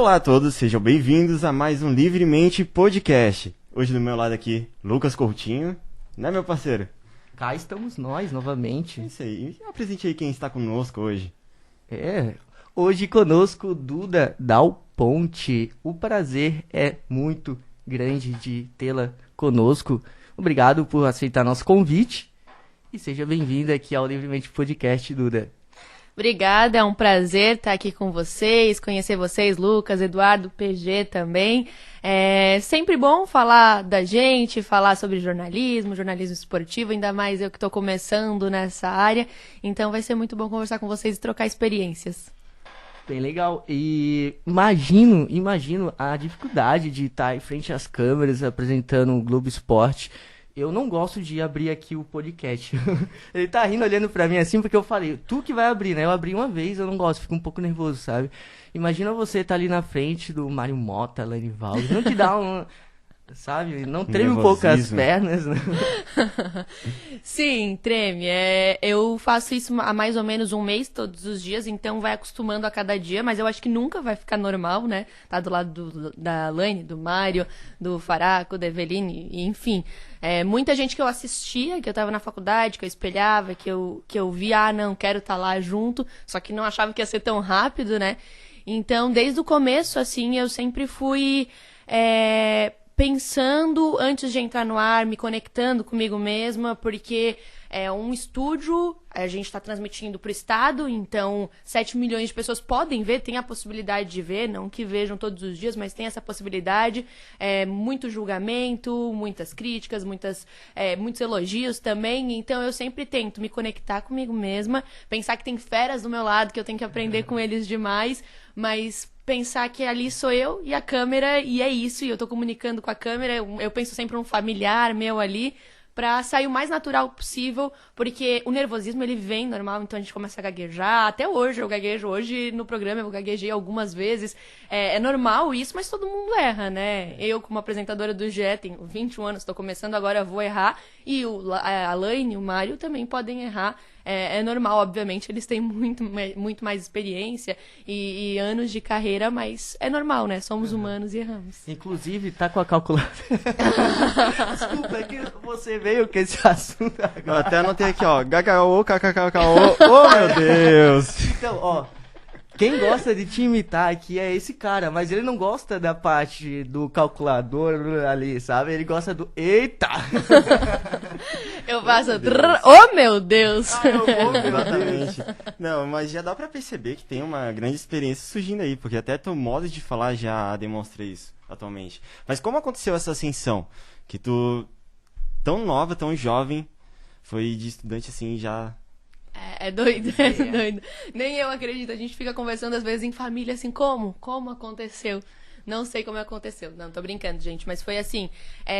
Olá a todos, sejam bem-vindos a mais um Livremente Podcast. Hoje do meu lado aqui, Lucas Coutinho, né, meu parceiro? Cá estamos nós novamente. É isso aí, apresente aí quem está conosco hoje. Hoje conosco Duda Dal Ponte. O prazer é muito grande de tê-la conosco. Obrigado por aceitar nosso convite e seja bem-vinda aqui ao Livremente Podcast, Duda. Obrigada, é um prazer estar aqui com vocês, conhecer vocês, Lucas, Eduardo, PG também. É sempre bom falar da gente, falar sobre jornalismo esportivo, ainda mais eu que estou começando nessa área. Então vai ser muito bom conversar com vocês e trocar experiências. Bem legal. E imagino a dificuldade de estar em frente às câmeras apresentando o Globo Esporte. Eu não gosto de abrir aqui o podcast. Ele tá rindo, olhando pra mim assim, porque eu falei, tu que vai abrir, né? Eu abri uma vez, eu não gosto, fico um pouco nervoso, sabe? Imagina você tá ali na frente do Mário Mota, Lani Valdes, não te dá um... Sabe? Não treme um pouco as pernas, né? Sim, treme. Eu faço isso há mais ou menos um mês, todos os dias, então vai acostumando a cada dia, mas eu acho que nunca vai ficar normal, né? Tá do lado da Lani, do Mário, do Faraco, da Eveline, enfim. Muita gente que eu assistia, que eu tava na faculdade, que eu espelhava, que eu via, não, quero estar lá junto, só que não achava que ia ser tão rápido, né? Então, desde o começo, assim, eu sempre fui... pensando antes de entrar no ar, me conectando comigo mesma, porque é um estúdio, a gente está transmitindo para o estado, então 7 milhões de pessoas podem ver, tem a possibilidade de ver, não que vejam todos os dias, mas tem essa possibilidade, muito julgamento, muitas críticas, muitos elogios também, então eu sempre tento me conectar comigo mesma, pensar que tem feras do meu lado, que eu tenho que aprender com eles demais, mas pensar que ali sou eu e a câmera, e é isso, e eu tô comunicando com a câmera, eu penso sempre um familiar meu ali, pra sair o mais natural possível, porque o nervosismo, ele vem normal, então a gente começa a gaguejar, até hoje eu gaguejo, hoje no programa eu gaguejei algumas vezes, é normal isso, mas todo mundo erra, né? Eu, como apresentadora do GE, tenho 21 anos, tô começando agora, vou errar, e a Laine e o Mário também podem errar, é normal, obviamente, eles têm muito mais experiência e anos de carreira, mas é normal, né? Somos humanos e erramos. Inclusive, tá com a calculadora. Desculpa, é que você veio com esse assunto agora. Eu até anotei aqui, ó, kkk, kkkk, oh meu Deus! Então, ó, quem gosta de te imitar aqui é esse cara, mas ele não gosta da parte do calculador ali, sabe? Ele gosta do eita! Eu faço oh meu Deus! Exatamente. Não, mas já dá pra perceber que tem uma grande experiência surgindo aí, porque até teu modo de falar já demonstra isso atualmente. Mas como aconteceu essa ascensão? Que tu, tão nova, tão jovem, foi de estudante assim já... É doido, doido. Nem eu acredito, a gente fica conversando às vezes em família assim, como aconteceu? Não sei como aconteceu, não, tô brincando, gente, mas foi assim,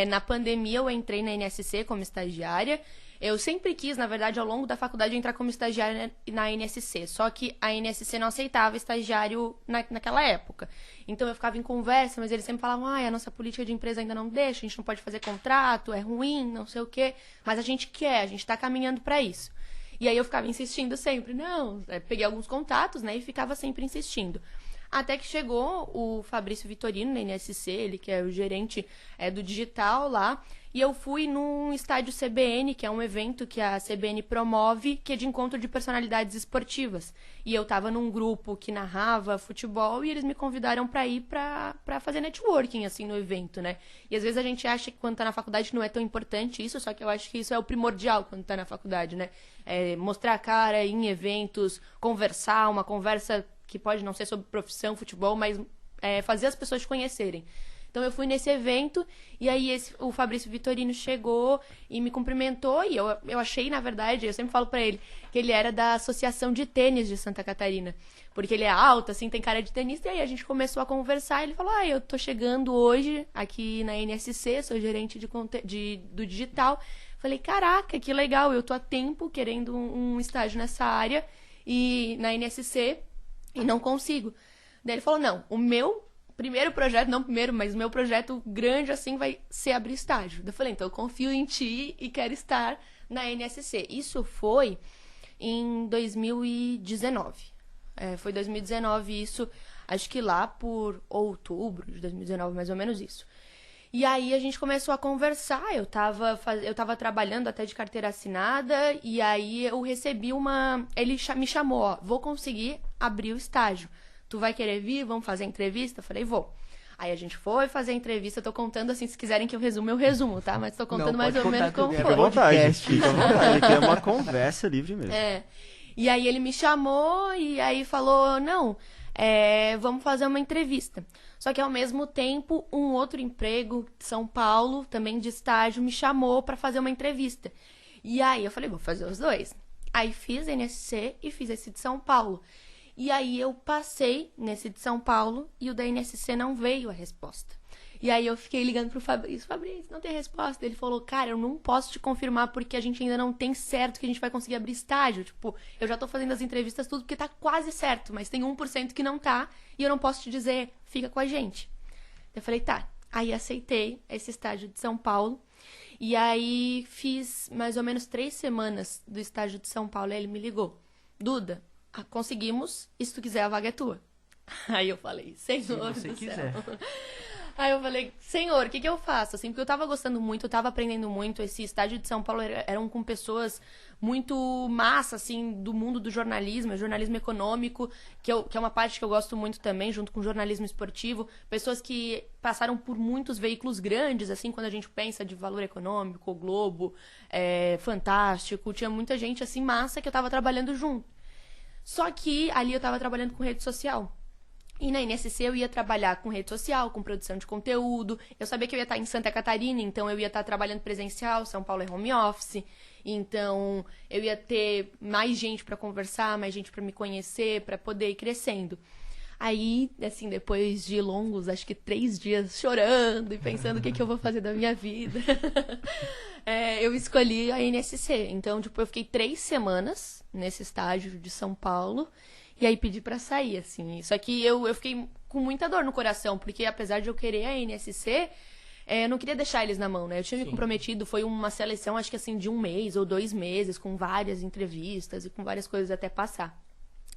na pandemia eu entrei na NSC como estagiária, eu sempre quis, na verdade, ao longo da faculdade, entrar como estagiária na NSC, só que a NSC não aceitava estagiário naquela época, então eu ficava em conversa, mas eles sempre falavam, a nossa política de empresa ainda não deixa, a gente não pode fazer contrato, é ruim, não sei o quê, mas a gente quer, a gente tá caminhando pra isso. E aí eu ficava insistindo sempre, não, peguei alguns contatos, né, e ficava sempre insistindo. Até que chegou o Fabrício Vitorino, na NSC, ele que é o gerente do digital lá, e eu fui num estádio CBN, que é um evento que a CBN promove, que é de encontro de personalidades esportivas. E eu tava num grupo que narrava futebol e eles me convidaram pra ir pra fazer networking, assim, no evento, né? E às vezes a gente acha que quando tá na faculdade não é tão importante isso, só que eu acho que isso é o primordial quando tá na faculdade, né? Mostrar a cara em eventos, conversar, uma conversa que pode não ser sobre profissão, futebol, mas fazer as pessoas te conhecerem. Então eu fui nesse evento e aí o Fabrício Vitorino chegou e me cumprimentou e eu achei, na verdade, eu sempre falo pra ele, que ele era da Associação de Tênis de Santa Catarina, porque ele é alto, assim, tem cara de tenista, e aí a gente começou a conversar e ele falou, eu tô chegando hoje aqui na NSC, sou gerente do digital. Falei, caraca, que legal, eu tô há tempo querendo um estágio nessa área e na NSC e não consigo. Daí ele falou, não, o meu primeiro projeto, não primeiro, mas o meu projeto grande, assim, vai ser abrir estágio. Eu falei, então eu confio em ti e quero estar na NSC. Isso foi em 2019. Foi 2019 isso. Acho que lá por outubro de 2019, mais ou menos isso. E aí a gente começou a conversar, eu tava trabalhando até de carteira assinada, e aí eu recebi ele me chamou, ó, vou conseguir abrir o estágio. Tu vai querer vir? Vamos fazer entrevista? Eu falei, vou. Aí a gente foi fazer a entrevista, eu tô contando assim, se quiserem que eu resume, eu resumo, tá? Mas tô contando mais ou menos como Fica à foi. vontade, fica à vontade, que é uma conversa livre mesmo. E aí ele me chamou e aí falou, não, vamos fazer uma entrevista. Só que ao mesmo tempo, um outro emprego de São Paulo, também de estágio, me chamou pra fazer uma entrevista. E aí eu falei, vou fazer os dois. Aí fiz NSC e fiz esse de São Paulo. E aí eu passei nesse de São Paulo e o da NSC não veio a resposta. E aí eu fiquei ligando pro Fabrício, não tem resposta. Ele falou, cara, eu não posso te confirmar porque a gente ainda não tem certo que a gente vai conseguir abrir estágio. Tipo, eu já tô fazendo as entrevistas tudo porque tá quase certo, mas tem 1% que não tá e eu não posso te dizer, fica com a gente. Eu falei, tá. Aí aceitei esse estágio de São Paulo e aí fiz mais ou menos 3 semanas do estágio de São Paulo. Aí ele me ligou, Duda, conseguimos, e se tu quiser a vaga é tua. Aí eu falei, Senhor se você do quiser. céu. Aí eu falei, Senhor, o que eu faço? Assim, porque eu tava gostando muito, eu tava aprendendo muito. Esse estágio de São Paulo eram com pessoas muito massa, assim, do mundo do jornalismo, jornalismo econômico, que é uma parte que eu gosto muito também, junto com jornalismo esportivo. Pessoas que passaram por muitos veículos grandes, assim, quando a gente pensa de Valor Econômico, O Globo, Fantástico. Tinha muita gente, assim, massa que eu tava trabalhando junto. Só que ali eu tava trabalhando com rede social. E na NSC eu ia trabalhar com rede social, com produção de conteúdo. Eu sabia que eu ia estar em Santa Catarina, então eu ia estar trabalhando presencial. São Paulo é home office. Então eu ia ter mais gente para conversar, mais gente para me conhecer, para poder ir crescendo. Aí, assim, depois de longos, acho que 3 dias chorando e pensando o que eu vou fazer da minha vida, eu escolhi a NSC. Então, tipo, eu fiquei 3 semanas nesse estágio de São Paulo. E aí pedi pra sair, assim. Só que eu fiquei com muita dor no coração, porque apesar de eu querer a NSC, eu não queria deixar eles na mão, né? Eu tinha me comprometido, foi uma seleção, acho que assim, de 1 mês ou 2 meses, com várias entrevistas e com várias coisas até passar.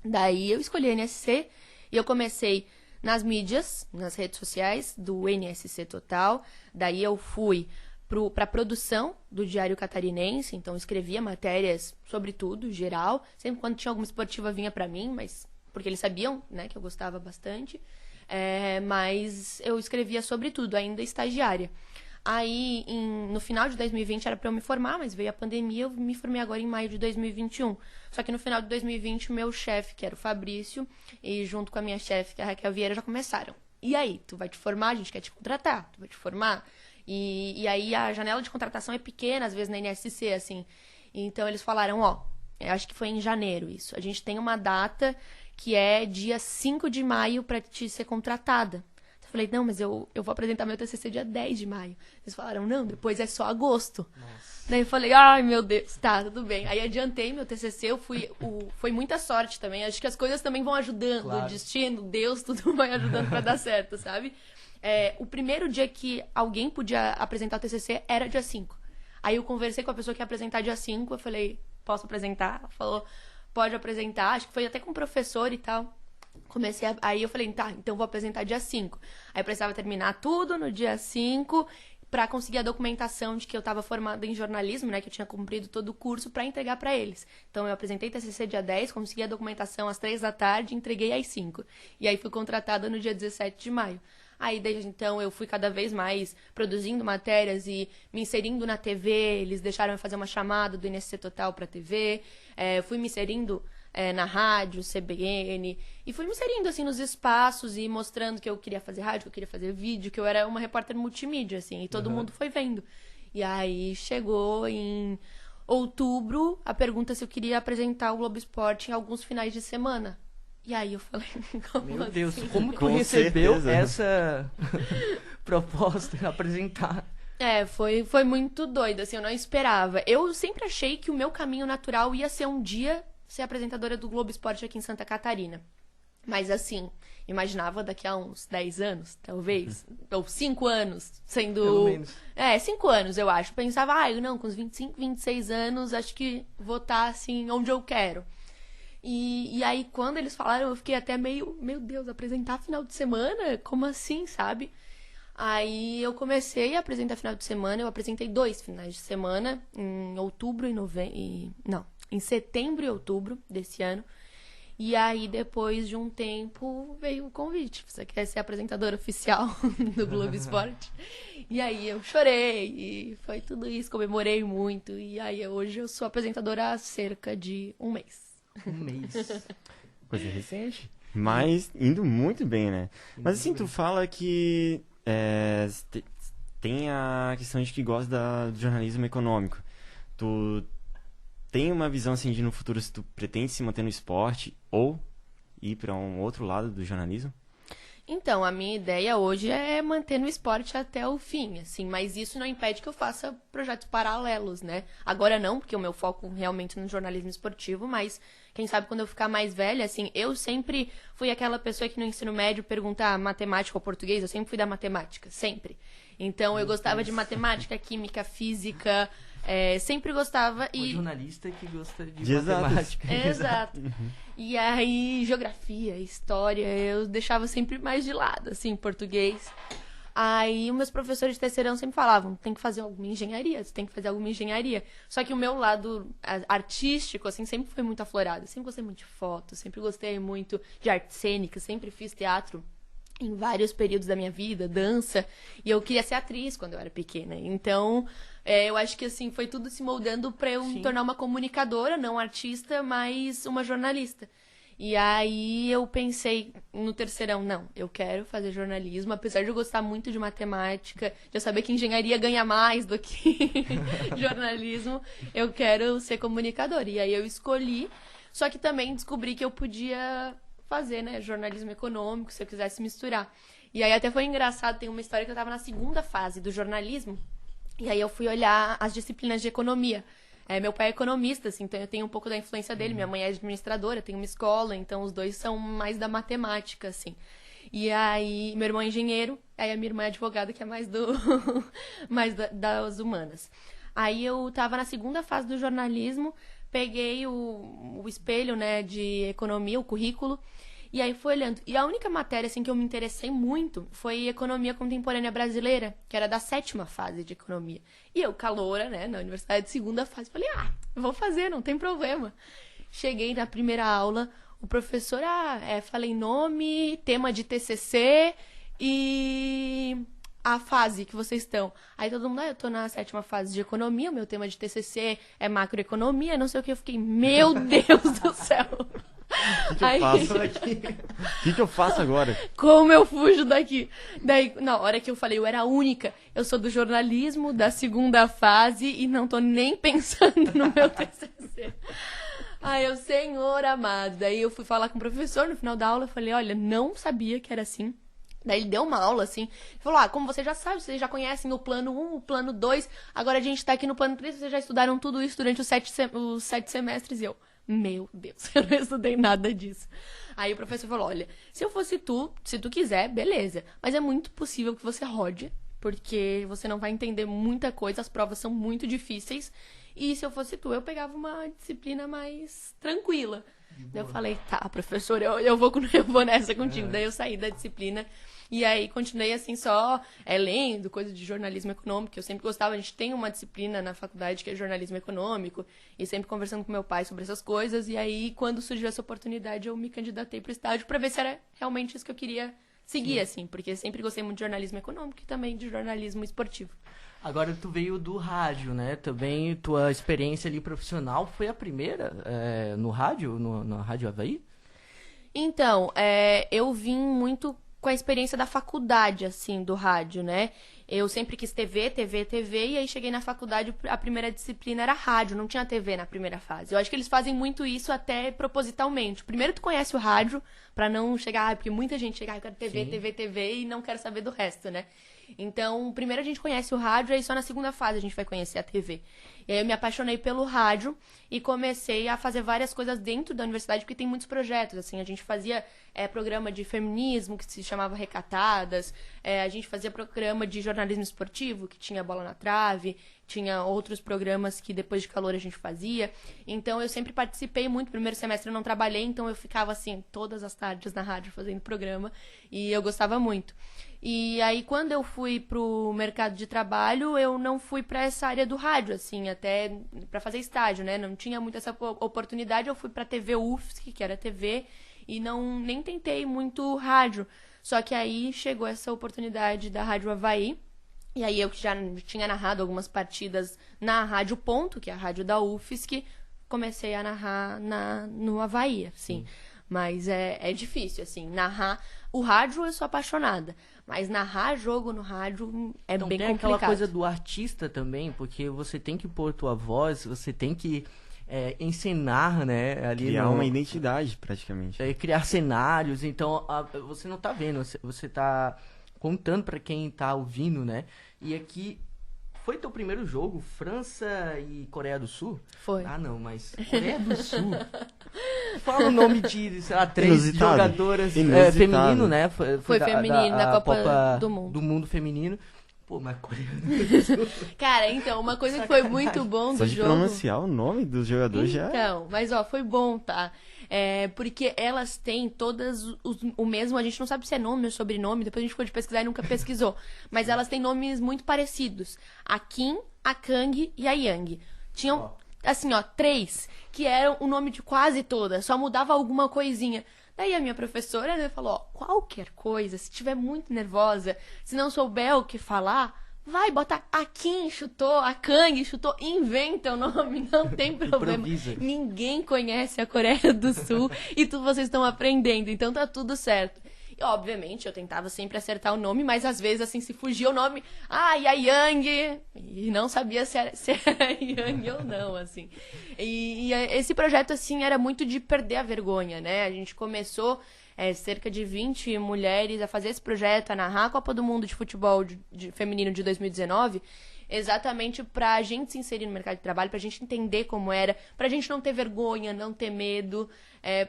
Daí eu escolhi a NSC e eu comecei nas mídias, nas redes sociais do NSC Total. Daí eu fui para a produção do Diário Catarinense, então escrevia matérias sobre tudo, geral. Sempre quando tinha alguma esportiva vinha para mim, mas porque eles sabiam, né, que eu gostava bastante. Mas eu escrevia sobre tudo, ainda estagiária. Aí, no final de 2020 era para eu me formar, mas veio a pandemia, eu me formei agora em maio de 2021. Só que no final de 2020, o meu chefe, que era o Fabrício, e junto com a minha chefe, que é a Raquel Vieira, já começaram. E aí, tu vai te formar? A gente quer te contratar. Tu vai te formar? E aí a janela de contratação é pequena, às vezes na NSC, assim. Então eles falaram, eu acho que foi em janeiro isso. A gente tem uma data que é dia 5 de maio pra te ser contratada. Eu falei, não, mas eu vou apresentar meu TCC dia 10 de maio. Eles falaram, não, depois é só agosto. Nossa. Daí eu falei, ai meu Deus, tá, tudo bem. Aí adiantei meu TCC, foi muita sorte também. Acho que as coisas também vão ajudando, claro. O destino, Deus, tudo vai ajudando pra dar certo, sabe? O primeiro dia que alguém podia apresentar o TCC era dia 5. Aí eu conversei com a pessoa que ia apresentar dia 5, eu falei, posso apresentar? Ela falou, pode apresentar. Acho que foi até com o professor e tal. Aí eu falei, tá, então vou apresentar dia 5. Aí eu precisava terminar tudo no dia 5 pra conseguir a documentação de que eu tava formada em jornalismo, né, que eu tinha cumprido todo o curso pra entregar pra eles. Então eu apresentei TCC dia 10, consegui a documentação às 3 da tarde, entreguei às 5. E aí fui contratada no dia 17 de maio. Aí, desde então, eu fui cada vez mais produzindo matérias e me inserindo na TV. Eles deixaram eu fazer uma chamada do NSC Total pra TV. Fui me inserindo na rádio, CBN. E fui me inserindo, assim, nos espaços e mostrando que eu queria fazer rádio, que eu queria fazer vídeo, que eu era uma repórter multimídia, assim. E todo mundo foi vendo. E aí, chegou em outubro a pergunta se eu queria apresentar o Globo Esporte em alguns finais de semana. E aí eu falei, meu Deus, assim? como que recebeu essa proposta apresentar? Foi muito doido, assim, eu não esperava. Eu sempre achei que o meu caminho natural ia ser um dia ser apresentadora do Globo Esporte aqui em Santa Catarina. Mas assim, imaginava daqui a uns 10 anos, talvez, ou 5 anos, sendo... Pelo menos. 5 anos, eu acho. Pensava, não, com uns 25, 26 anos, acho que vou estar, assim, onde eu quero. E aí, quando eles falaram, eu fiquei até meio, meu Deus, apresentar final de semana? Como assim, sabe? Aí eu comecei a apresentar final de semana, eu apresentei 2 finais de semana, em outubro e novembro. Não, em setembro e outubro desse ano. E aí, depois de um tempo, veio o convite. Você quer ser apresentadora oficial do Globo Esporte? E aí eu chorei, e foi tudo isso, comemorei muito. E aí hoje eu sou apresentadora há cerca de um mês. Um mês. Coisa recente. Mas indo muito bem, né? Mas assim, tu fala que tem a questão de que gosta do jornalismo econômico. Tu tem uma visão assim de no futuro se tu pretende se manter no esporte ou ir para um outro lado do jornalismo? Então, a minha ideia hoje é manter no esporte até o fim, assim, mas isso não impede que eu faça projetos paralelos, né? Agora não, porque o meu foco realmente é no jornalismo esportivo, mas quem sabe quando eu ficar mais velha, assim, eu sempre fui aquela pessoa que no ensino médio pergunta matemática ou português, eu sempre fui da matemática, sempre. Então, eu gostava de matemática, química, física, sempre gostava Um jornalista que gosta de Exato. matemática. Exato. E aí, geografia, história, eu deixava sempre mais de lado, assim, português. Aí, os meus professores de terceirão sempre falavam, tem que fazer alguma engenharia, você tem que fazer alguma engenharia. Só que o meu lado artístico, assim, sempre foi muito aflorado. Eu sempre gostei muito de foto, sempre gostei muito de arte cênica, sempre fiz teatro em vários períodos da minha vida, dança, e eu queria ser atriz quando eu era pequena. Então, eu acho que assim foi tudo se moldando para eu me tornar uma comunicadora, não artista, mas uma jornalista. E aí eu pensei no terceirão, não, eu quero fazer jornalismo, apesar de eu gostar muito de matemática, de eu saber que engenharia ganha mais do que jornalismo, eu quero ser comunicadora. E aí eu escolhi, só que também descobri que eu podia fazer, né, jornalismo econômico, se eu quisesse misturar. E aí até foi engraçado, tem uma história que eu tava na segunda fase do jornalismo, e aí eu fui olhar as disciplinas de economia. Meu pai é economista, assim, então eu tenho um pouco da influência dele, minha mãe é administradora, tem uma escola, então os dois são mais da matemática, assim. E aí, meu irmão é engenheiro, aí a minha irmã é advogada, que é mais das humanas. Aí eu tava na segunda fase do jornalismo, peguei o espelho, né, de economia, o currículo, e aí fui olhando. E a única matéria, assim, que eu me interessei muito foi Economia Contemporânea Brasileira, que era da 7ª fase de economia. E eu, caloura, né, na universidade de segunda fase, falei, vou fazer, não tem problema. Cheguei na primeira aula, o professor, falei nome, tema de TCC e a fase que vocês estão. Aí todo mundo, eu tô na 7ª fase de economia, o meu tema de TCC é macroeconomia, não sei o que. Eu fiquei, meu Deus do céu. O que eu faço aqui? O que eu faço agora? Como eu fujo daqui? Daí, na hora que eu falei, eu era a única. Eu sou do jornalismo, da 2ª fase, e não tô nem pensando no meu TCC. Aí eu, Senhor amado. Daí eu fui falar com o professor no final da aula, eu falei, olha, não sabia que era assim. Daí ele deu uma aula, assim, e falou, como você já sabe, vocês já conhecem o plano 1, o plano 2, agora a gente tá aqui no plano 3, vocês já estudaram tudo isso durante os 7 semestres, e eu, meu Deus, eu não estudei nada disso. Aí o professor falou, olha, se eu fosse tu, se tu quiser, beleza, mas é muito possível que você rode, porque você não vai entender muita coisa, as provas são muito difíceis, e se eu fosse tu, eu pegava uma disciplina mais tranquila. Daí eu falei, tá, professor, eu vou nessa contigo. Daí eu saí da disciplina e aí continuei assim só lendo coisa de jornalismo econômico, que eu sempre gostava. A gente tem uma disciplina na faculdade que é jornalismo econômico e sempre conversando com meu pai sobre essas coisas. E aí, quando surgiu essa oportunidade, eu me candidatei pro estágio pra ver se era realmente isso que eu queria seguir, assim, porque eu sempre gostei muito de jornalismo econômico e também de jornalismo esportivo. Agora tu veio do rádio, né? Também tua experiência ali profissional foi a primeira no rádio, na Rádio Avaí? Então, eu vim muito com a experiência da faculdade, assim, do rádio, né? Eu sempre quis TV, e aí cheguei na faculdade, a primeira disciplina era rádio, não tinha TV na primeira fase. Eu acho que eles fazem muito isso até propositalmente. Primeiro tu conhece o rádio, pra não chegar, porque muita gente chega, eu quero TV, TV, TV, e não quero saber do resto, né? Então, primeiro a gente conhece o rádio, aí só na segunda fase a gente vai conhecer a TV. E aí eu me apaixonei pelo rádio e comecei a fazer várias coisas dentro da universidade, porque tem muitos projetos, assim, a gente fazia programa de feminismo, que se chamava Recatadas, a gente fazia programa de jornalismo esportivo, que tinha Bola na Trave, tinha outros programas que depois de calor a gente fazia. Então eu sempre participei muito. Primeiro semestre eu não trabalhei, então eu ficava assim todas as tardes na rádio fazendo programa e eu gostava muito. E aí quando eu fui pro mercado de trabalho, eu não fui para essa área do rádio, assim, até para fazer estágio, né? Não tinha muito essa oportunidade. Eu fui para TV UFSC, que era TV, e nem tentei muito rádio. Só que aí chegou essa oportunidade da Rádio Avaí. E aí eu que já tinha narrado algumas partidas na Rádio Ponto, que é a rádio da UFSC, comecei a narrar no Avaí, assim. Mas é difícil, assim, narrar. O rádio eu sou apaixonada, mas narrar jogo no rádio é então, bem tem complicado. aquela coisa do artista também, porque você tem que pôr tua voz, você tem que encenar, né? Ali criar uma identidade, praticamente. Criar cenários, então você não tá vendo, você tá contando pra quem tá ouvindo, né? E aqui, foi teu primeiro jogo, França e Coreia do Sul? Foi. Ah, não, mas Coreia do Sul. Fala o nome de, sei lá, 3 Inusitado. jogadoras feminino, né? Foi feminino, na Copa do Mundo. Do Mundo feminino. Pô, mas Coreia do Sul. Cara, então, uma coisa que foi muito bom Só do de jogo... pronunciar o nome dos jogadores já... Então, mas ó, foi bom, tá? Porque elas têm todas o mesmo, a gente não sabe se é nome ou sobrenome, depois a gente ficou de pesquisar e nunca pesquisou. Mas elas têm nomes muito parecidos. A Kim, a Kang e a Yang. Tinham, assim, ó, 3 que eram o nome de quase todas, só mudava alguma coisinha. Daí a minha professora, né, falou, ó, qualquer coisa, se estiver muito nervosa, se não souber o que falar, vai, bota a Kim chutou, a Kang chutou, inventa o nome, não tem problema. Improvisa. Ninguém conhece a Coreia do Sul e vocês estão aprendendo, então tá tudo certo. E, obviamente, eu tentava sempre acertar o nome, mas às vezes, assim, se fugia o nome, e a Yang, e não sabia se era Yang ou não, assim. E esse projeto, assim, era muito de perder a vergonha, né? A gente começou... cerca de 20 mulheres a fazer esse projeto, a narrar a Copa do Mundo de Futebol feminino de 2019, exatamente pra gente se inserir no mercado de trabalho, pra gente entender como era, pra gente não ter vergonha, não ter medo,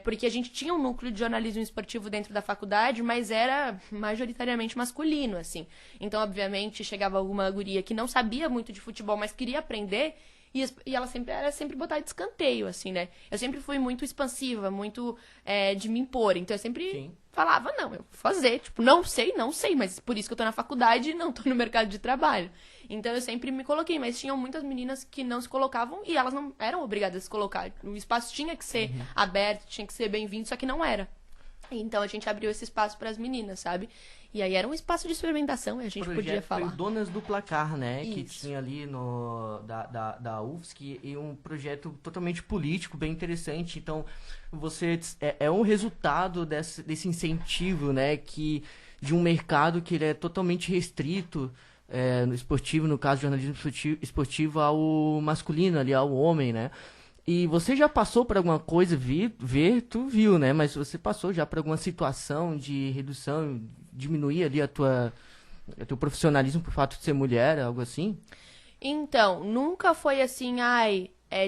porque a gente tinha um núcleo de jornalismo esportivo dentro da faculdade, mas era majoritariamente masculino, assim. Então, obviamente, chegava alguma guria que não sabia muito de futebol, mas queria aprender, e ela sempre era sempre botada de escanteio, assim, né? Eu sempre fui muito expansiva, muito de me impor. Então eu sempre falava, não, eu vou fazer. Tipo, não sei, mas por isso que eu tô na faculdade e não tô no mercado de trabalho. Então eu sempre me coloquei, mas tinham muitas meninas que não se colocavam e elas não eram obrigadas a se colocar. O espaço tinha que ser aberto, tinha que ser bem-vindo, só que não era. Então a gente abriu esse espaço para as meninas, sabe? E aí era um espaço de experimentação e a gente podia falar. Foi Donas do Placar, né? Isso. Que tinha ali da UFSC e um projeto totalmente político, bem interessante. Então, você é um resultado desse incentivo, né? De um mercado que ele é totalmente restrito no esportivo, no caso do jornalismo esportivo, ao masculino, ali, ao homem, né? E você já passou por alguma coisa, tu viu, né? Mas você passou já por alguma situação de redução, diminuir ali teu profissionalismo por fato de ser mulher, algo assim? Então, nunca foi assim,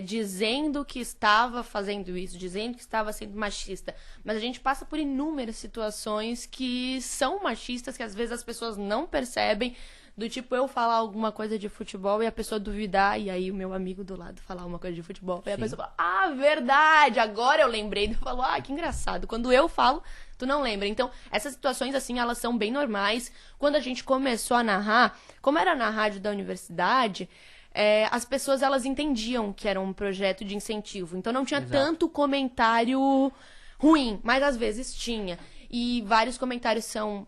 dizendo que estava fazendo isso, dizendo que estava sendo machista. Mas a gente passa por inúmeras situações que são machistas, que às vezes as pessoas não percebem. Do tipo, eu falar alguma coisa de futebol e a pessoa duvidar, e aí o meu amigo do lado falar uma coisa de futebol. E a pessoa fala, verdade, agora eu lembrei. Eu falo, que engraçado. Quando eu falo, tu não lembra. Então, essas situações, assim, elas são bem normais. Quando a gente começou a narrar, como era na rádio da universidade, as pessoas, elas entendiam que era um projeto de incentivo. Então, não tinha tanto comentário ruim, mas às vezes tinha. E vários comentários são...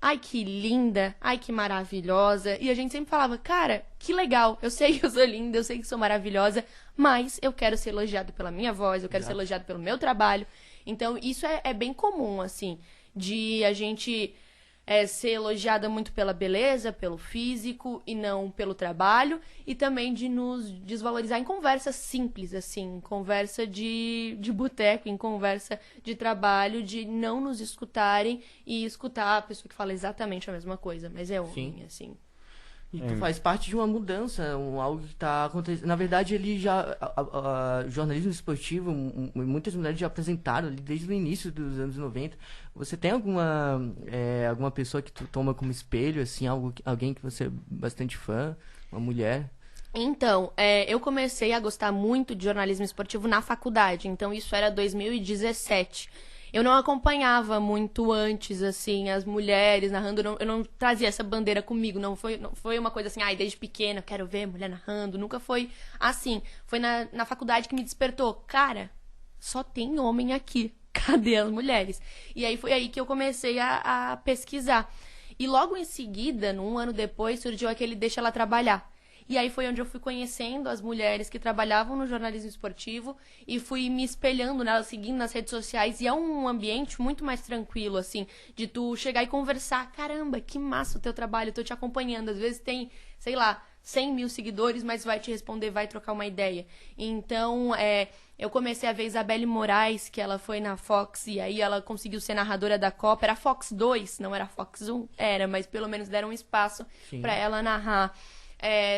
ai, que linda, ai, que maravilhosa. E a gente sempre falava, cara, que legal, eu sei que eu sou linda, eu sei que sou maravilhosa, mas eu quero ser elogiado pela minha voz, eu quero ser elogiado pelo meu trabalho. Então, isso é bem comum, assim, de a gente ser elogiada muito pela beleza, pelo físico e não pelo trabalho, e também de nos desvalorizar em conversas simples, assim, conversa de boteco, em conversa de trabalho, de não nos escutarem e escutar a pessoa que fala exatamente a mesma coisa, mas é homem, assim. E tu faz parte de uma mudança, algo que está acontecendo. Na verdade, ele já. Jornalismo esportivo, muitas mulheres já apresentaram ali desde o início dos anos 90. Você tem alguma pessoa que tu toma como espelho, assim, alguém que você é bastante fã, uma mulher? Então, eu comecei a gostar muito de jornalismo esportivo na faculdade, então isso era 2017. Eu não acompanhava muito antes, assim, as mulheres narrando, eu não trazia essa bandeira comigo, não foi uma coisa assim, desde pequena, eu quero ver mulher narrando, nunca foi assim. Foi na faculdade que me despertou, cara, só tem homem aqui, cadê as mulheres? E aí foi aí que eu comecei a pesquisar. E logo em seguida, um ano depois, surgiu aquele Deixa Ela Trabalhar. E aí foi onde eu fui conhecendo as mulheres que trabalhavam no jornalismo esportivo e fui me espelhando nelas, seguindo nas redes sociais. E é um ambiente muito mais tranquilo, assim, de tu chegar e conversar. Caramba, que massa o teu trabalho, eu tô te acompanhando. Às vezes tem, sei lá, 100 mil seguidores, mas vai te responder, vai trocar uma ideia. Então, eu comecei a ver Isabelle Moraes, que ela foi na Fox, e aí ela conseguiu ser narradora da Copa. Era Fox 2, não era Fox 1? Era, mas pelo menos deram um espaço para ela narrar.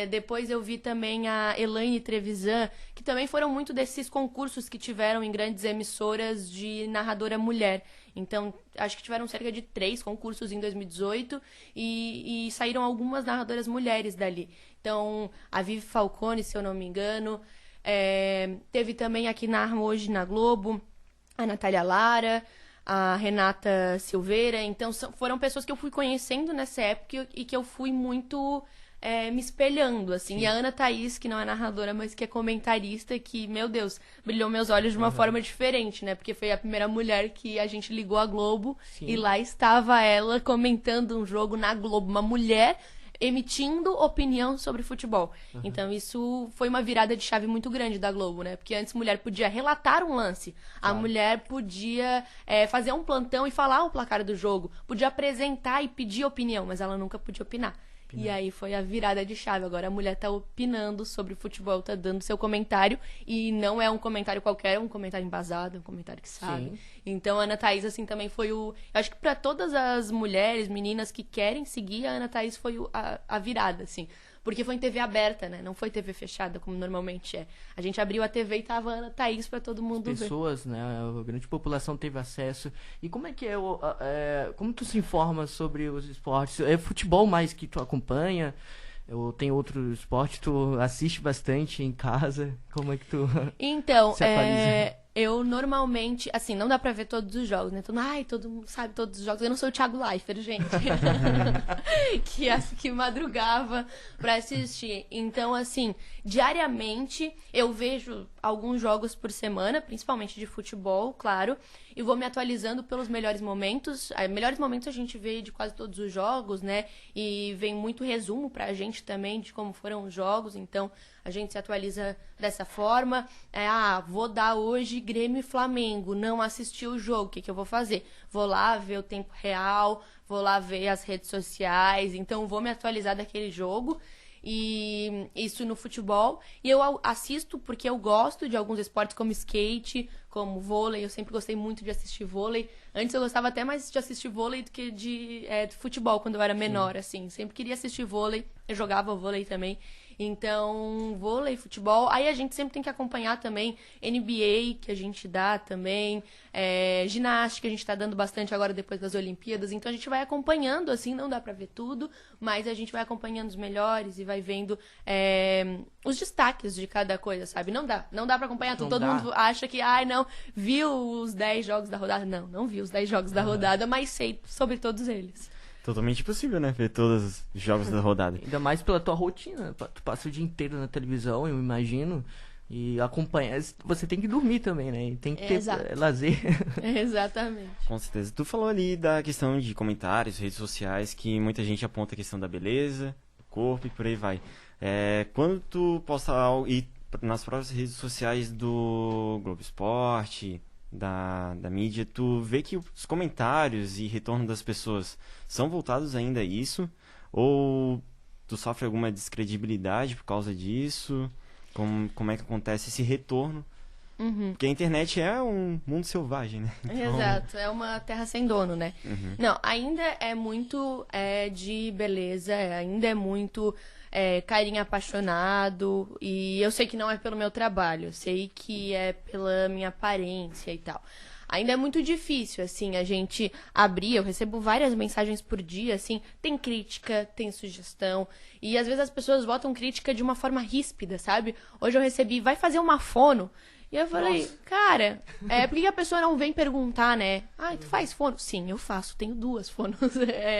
Depois eu vi também a Elaine Trevisan, que também foram muito desses concursos que tiveram em grandes emissoras de narradora mulher. Então, acho que tiveram cerca de 3 concursos em 2018 e saíram algumas narradoras mulheres dali. Então, a Vivi Falcone, se eu não me engano. Teve também aqui hoje na Globo, a Natália Lara, a Renata Silveira. Então, foram pessoas que eu fui conhecendo nessa época e que eu fui muito... me espelhando, assim. Sim. E a Ana Thaís, que não é narradora, mas que é comentarista, que, meu Deus, brilhou meus olhos de uma forma diferente, né? Porque foi a primeira mulher que a gente ligou à Globo. Sim. E lá estava ela comentando um jogo na Globo. Uma mulher emitindo opinião sobre futebol. Então isso foi uma virada de chave muito grande da Globo, né? Porque antes a mulher podia relatar um lance, a mulher podia fazer um plantão e falar o placar do jogo, podia apresentar e pedir opinião, mas ela nunca podia opinar. E aí foi a virada de chave. Agora a mulher tá opinando sobre o futebol, tá dando seu comentário. E não é um comentário qualquer, é um comentário embasado, é um comentário que sabe. Sim. Então a Ana Thaís, assim, também foi eu acho que pra todas as mulheres, meninas que querem seguir, a Ana Thaís foi a virada, assim. Porque foi em TV aberta, né? Não foi TV fechada, como normalmente é. A gente abriu a TV e tava a Ana Thaís pra todo mundo ver. As pessoas, né? A grande população teve acesso. E como é que como tu se informa sobre os esportes? É futebol mais que tu acompanha? Ou tem outro esporte? Tu assiste bastante em casa? Como é que tu então, se atualiza? Eu normalmente, assim, não dá pra ver todos os jogos, né? Todo mundo sabe todos os jogos. Eu não sou o Thiago Leifert, gente. que madrugava pra assistir. Então, assim, diariamente eu vejo alguns jogos por semana, principalmente de futebol, claro. E vou me atualizando pelos melhores momentos. Melhores momentos a gente vê de quase todos os jogos, né? E vem muito resumo pra gente também de como foram os jogos. Então, a gente se atualiza dessa forma. Vou dar hoje Grêmio e Flamengo. Não assisti o jogo. O que eu vou fazer? Vou lá ver o tempo real. Vou lá ver as redes sociais. Então, vou me atualizar daquele jogo. E isso no futebol. E eu assisto porque eu gosto de alguns esportes como skate, como vôlei. Eu sempre gostei muito de assistir vôlei. Antes eu gostava até mais de assistir vôlei do que de futebol, quando eu era menor, assim. Sempre queria assistir vôlei. Eu jogava vôlei também. Então, vôlei, futebol. Aí a gente sempre tem que acompanhar também NBA, que a gente dá também. Ginástica, a gente tá dando bastante agora depois das Olimpíadas. Então, a gente vai acompanhando, assim, não dá pra ver tudo. Mas a gente vai acompanhando os melhores e vai vendo os destaques de cada coisa, sabe? Não dá pra acompanhar tudo. Todo mundo acha que, não, viu os 10 jogos da rodada. Não vi os 10 jogos da rodada, mas sei sobre todos eles. Totalmente impossível, né? Ver todos os jogos da rodada. Ainda mais pela tua rotina. Tu passa o dia inteiro na televisão, eu imagino. E acompanhar. Você tem que dormir também, né? Tem que ter lazer. Exatamente. Com certeza. Tu falou ali da questão de comentários, redes sociais, que muita gente aponta a questão da beleza, do corpo e por aí vai. Quando tu posta algo e nas próprias redes sociais do Globo Esporte, da mídia, tu vê que os comentários e retorno das pessoas são voltados ainda a isso? Ou tu sofre alguma descredibilidade por causa disso? Como é que acontece esse retorno? Porque a internet é um mundo selvagem, né? Então... Exato, é uma terra sem dono, né? Não, ainda é muito de beleza, ainda é muito carinho apaixonado, e eu sei que não é pelo meu trabalho, eu sei que é pela minha aparência e tal. Ainda é muito difícil, assim, a gente abrir, eu recebo várias mensagens por dia, assim, tem crítica, tem sugestão, e às vezes as pessoas botam crítica de uma forma ríspida, sabe? Hoje eu recebi, vai fazer uma fono? E eu falei, cara, por que a pessoa não vem perguntar, né? Ah, tu faz fono? Sim, eu faço, tenho 2 fonos.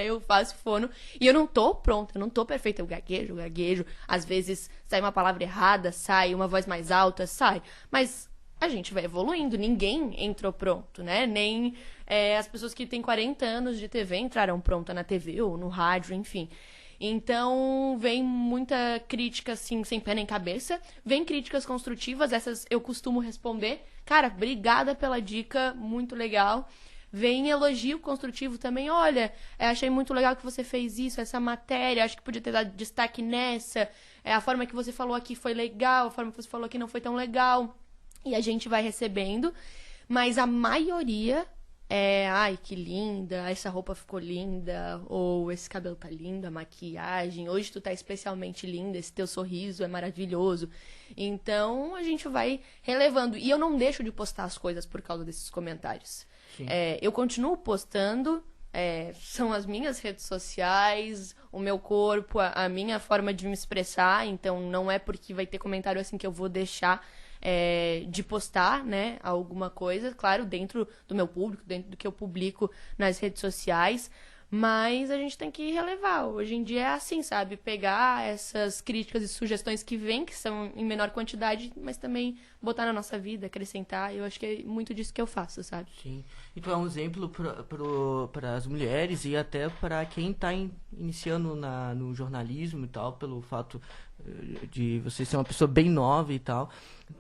Eu faço fono e eu não tô pronta, eu não tô perfeita. Eu gaguejo. Às vezes sai uma palavra errada, sai uma voz mais alta, sai. Mas a gente vai evoluindo, ninguém entrou pronto, né? Nem as pessoas que têm 40 anos de TV entraram pronta na TV ou no rádio, enfim. Então, vem muita crítica, assim, sem pé nem cabeça. Vem críticas construtivas, essas eu costumo responder. Cara, obrigada pela dica, muito legal. Vem elogio construtivo também. Olha, achei muito legal que você fez isso, essa matéria. Acho que podia ter dado destaque nessa. A forma que você falou aqui foi legal, a forma que você falou aqui não foi tão legal. E a gente vai recebendo. Mas a maioria... ai, que linda, essa roupa ficou linda, ou esse cabelo tá lindo, a maquiagem, hoje tu tá especialmente linda, esse teu sorriso é maravilhoso. Então, a gente vai relevando. E eu não deixo de postar as coisas por causa desses comentários. Eu continuo postando, são as minhas redes sociais, o meu corpo, a minha forma de me expressar, então não é porque vai ter comentário assim que eu vou deixar de postar, né, alguma coisa, claro, dentro do meu público, dentro do que eu publico nas redes sociais, mas a gente tem que relevar. Hoje em dia é assim, sabe? Pegar essas críticas e sugestões que vêm, que são em menor quantidade, mas também botar na nossa vida, acrescentar. Eu acho que é muito disso que eu faço, sabe? Sim. E tu é um exemplo para as mulheres e até para quem está iniciando no jornalismo e tal, pelo fato de você ser uma pessoa bem nova e tal.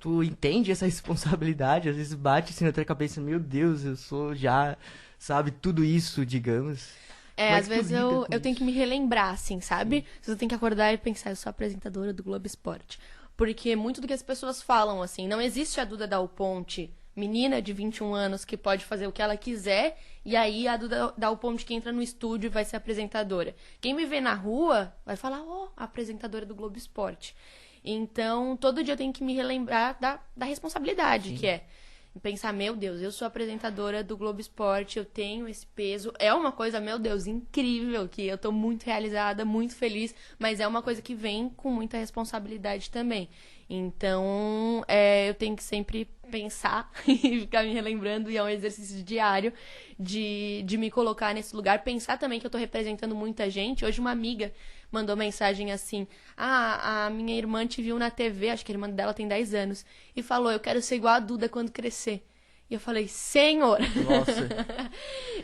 Tu entende essa responsabilidade? Às vezes bate assim na tua cabeça, meu Deus, eu sou já, sabe, tudo isso, digamos. Às vezes eu tenho que me relembrar, assim, sabe? Você tem que acordar e pensar, eu sou apresentadora do Globo Esporte. Porque muito do que as pessoas falam, assim, não existe a Duda Dal Ponte, menina de 21 anos que pode fazer o que ela quiser, e aí a Duda Dal Ponte que entra no estúdio vai ser apresentadora. Quem me vê na rua vai falar, a apresentadora do Globo Esporte. Então, todo dia eu tenho que me relembrar da responsabilidade. Sim. Que é pensar, meu Deus, eu sou apresentadora do Globo Esporte, eu tenho esse peso. É uma coisa, meu Deus, incrível, que eu tô muito realizada, muito feliz, mas é uma coisa que vem com muita responsabilidade também. Então, eu tenho que sempre pensar e ficar me relembrando, e é um exercício diário de me colocar nesse lugar. Pensar também que eu tô representando muita gente. Hoje uma amiga mandou mensagem assim, a minha irmã te viu na TV, acho que a irmã dela tem 10 anos, e falou, eu quero ser igual a Duda quando crescer. E eu falei, Senhor! Nossa!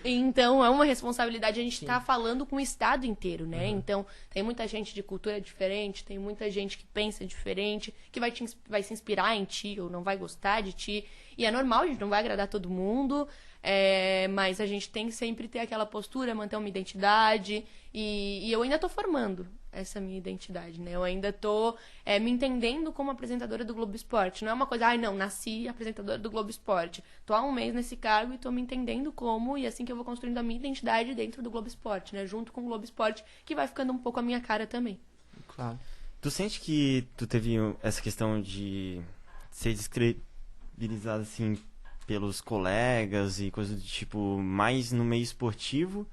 Então, é uma responsabilidade, a gente tá falando com o estado inteiro, né? Então, tem muita gente de cultura diferente, tem muita gente que pensa diferente, que vai se inspirar em ti ou não vai gostar de ti. E é normal, a gente não vai agradar todo mundo, mas a gente tem que sempre ter aquela postura, manter uma identidade. E eu ainda tô formando essa minha identidade, né? Eu ainda tô me entendendo como apresentadora do Globo Esporte. Não é uma coisa, não, nasci apresentadora do Globo Esporte. Tô há um mês nesse cargo e tô me entendendo como, e assim que eu vou construindo a minha identidade dentro do Globo Esporte, né? Junto com o Globo Esporte, que vai ficando um pouco a minha cara também. Claro. Tu sente que tu teve essa questão de ser descredibilizado, assim, pelos colegas e coisas do tipo, mais no meio esportivo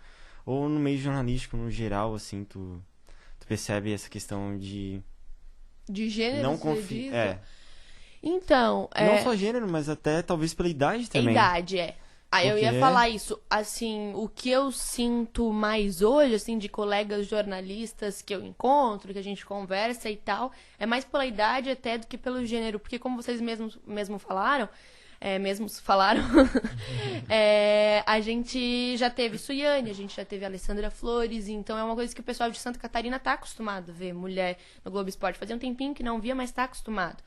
ou no meio jornalístico no geral, assim, tu percebe essa questão de gênero, não confiar. Então, não só gênero, mas até talvez pela idade também. Idade, eu ia falar isso. Assim, o que eu sinto mais hoje, assim, de colegas jornalistas que eu encontro, que a gente conversa e tal, é mais pela idade até do que pelo gênero. Porque como vocês mesmo falaram, a gente já teve Suiane, a gente já teve Alessandra Flores, então é uma coisa que o pessoal de Santa Catarina tá acostumado a ver mulher no Globo Esporte. Fazia um tempinho que não via, mas tá acostumado.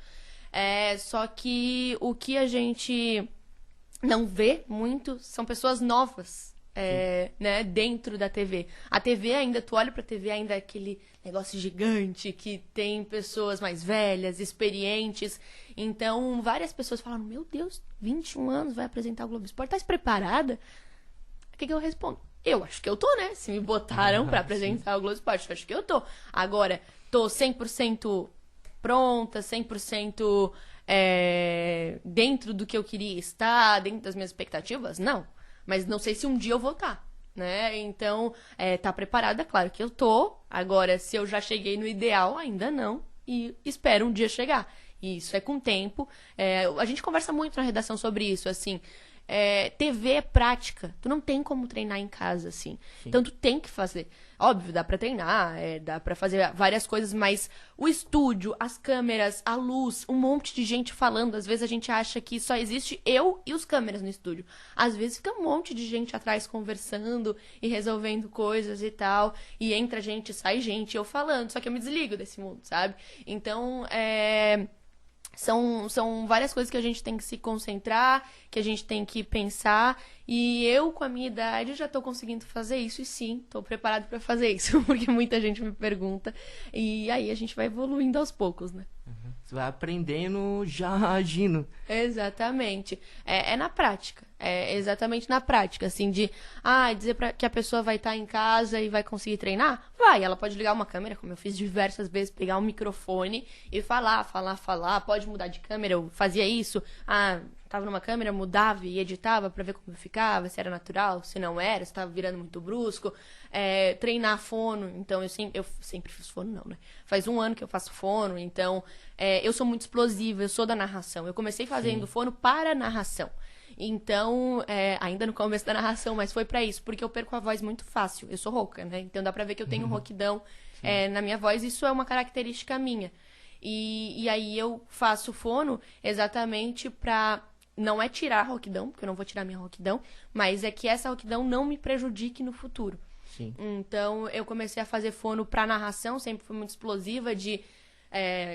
Só que o que a gente não vê muito são pessoas novas, né, dentro da TV. A TV ainda, tu olha pra TV, ainda é aquele negócio gigante que tem pessoas mais velhas, experientes. Então, várias pessoas falam, meu Deus, 21 anos, vai apresentar o Globo Esporte, tá preparada? O que eu respondo? Eu acho que eu tô, né? Se me botaram pra apresentar o Globo Esporte, eu acho que eu tô. Agora, tô 100% pronta, 100% dentro do que eu queria estar, dentro das minhas expectativas? Não. Mas não sei se um dia eu vou estar, né? Então, tá preparada? Claro que eu tô. Agora, se eu já cheguei no ideal, ainda não. E espero um dia chegar. E isso é com o tempo. A gente conversa muito na redação sobre isso, assim. TV é prática. Tu não tem como treinar em casa, assim. Sim. Então, tu tem que fazer. Óbvio, dá pra treinar, dá pra fazer várias coisas, mas o estúdio, as câmeras, a luz, um monte de gente falando. Às vezes a gente acha que só existe eu e os câmeras no estúdio. Às vezes fica um monte de gente atrás conversando e resolvendo coisas e tal. E entra gente, sai gente, eu falando. Só que eu me desligo desse mundo, sabe? Então, São várias coisas que a gente tem que se concentrar, que a gente tem que pensar. E eu, com a minha idade, já tô conseguindo fazer isso. E sim, tô preparado pra fazer isso. Porque muita gente me pergunta. E aí a gente vai evoluindo aos poucos, né? Você vai aprendendo já agindo. Exatamente. É na prática. É exatamente na prática, assim, de dizer que a pessoa vai estar em casa e vai conseguir treinar? Vai, ela pode ligar uma câmera, como eu fiz diversas vezes, pegar um microfone e falar, pode mudar de câmera, eu fazia isso, tava numa câmera, mudava e editava pra ver como ficava, se era natural, se não era, se tava virando muito brusco. Treinar fono, então eu sempre fiz fono, não, né? Faz 1 ano que eu faço fono, então eu sou muito explosiva, eu sou da narração. Eu comecei fazendo fono para narração. Então, ainda no começo da narração, mas foi pra isso, porque eu perco a voz muito fácil. Eu sou rouca, né? Então dá pra ver que eu tenho rouquidão na minha voz, isso é uma característica minha. E aí eu faço fono exatamente pra... Não é tirar a rouquidão, porque eu não vou tirar minha rouquidão, mas é que essa rouquidão não me prejudique no futuro. Sim. Então, eu comecei a fazer fono pra narração, sempre fui muito explosiva, de...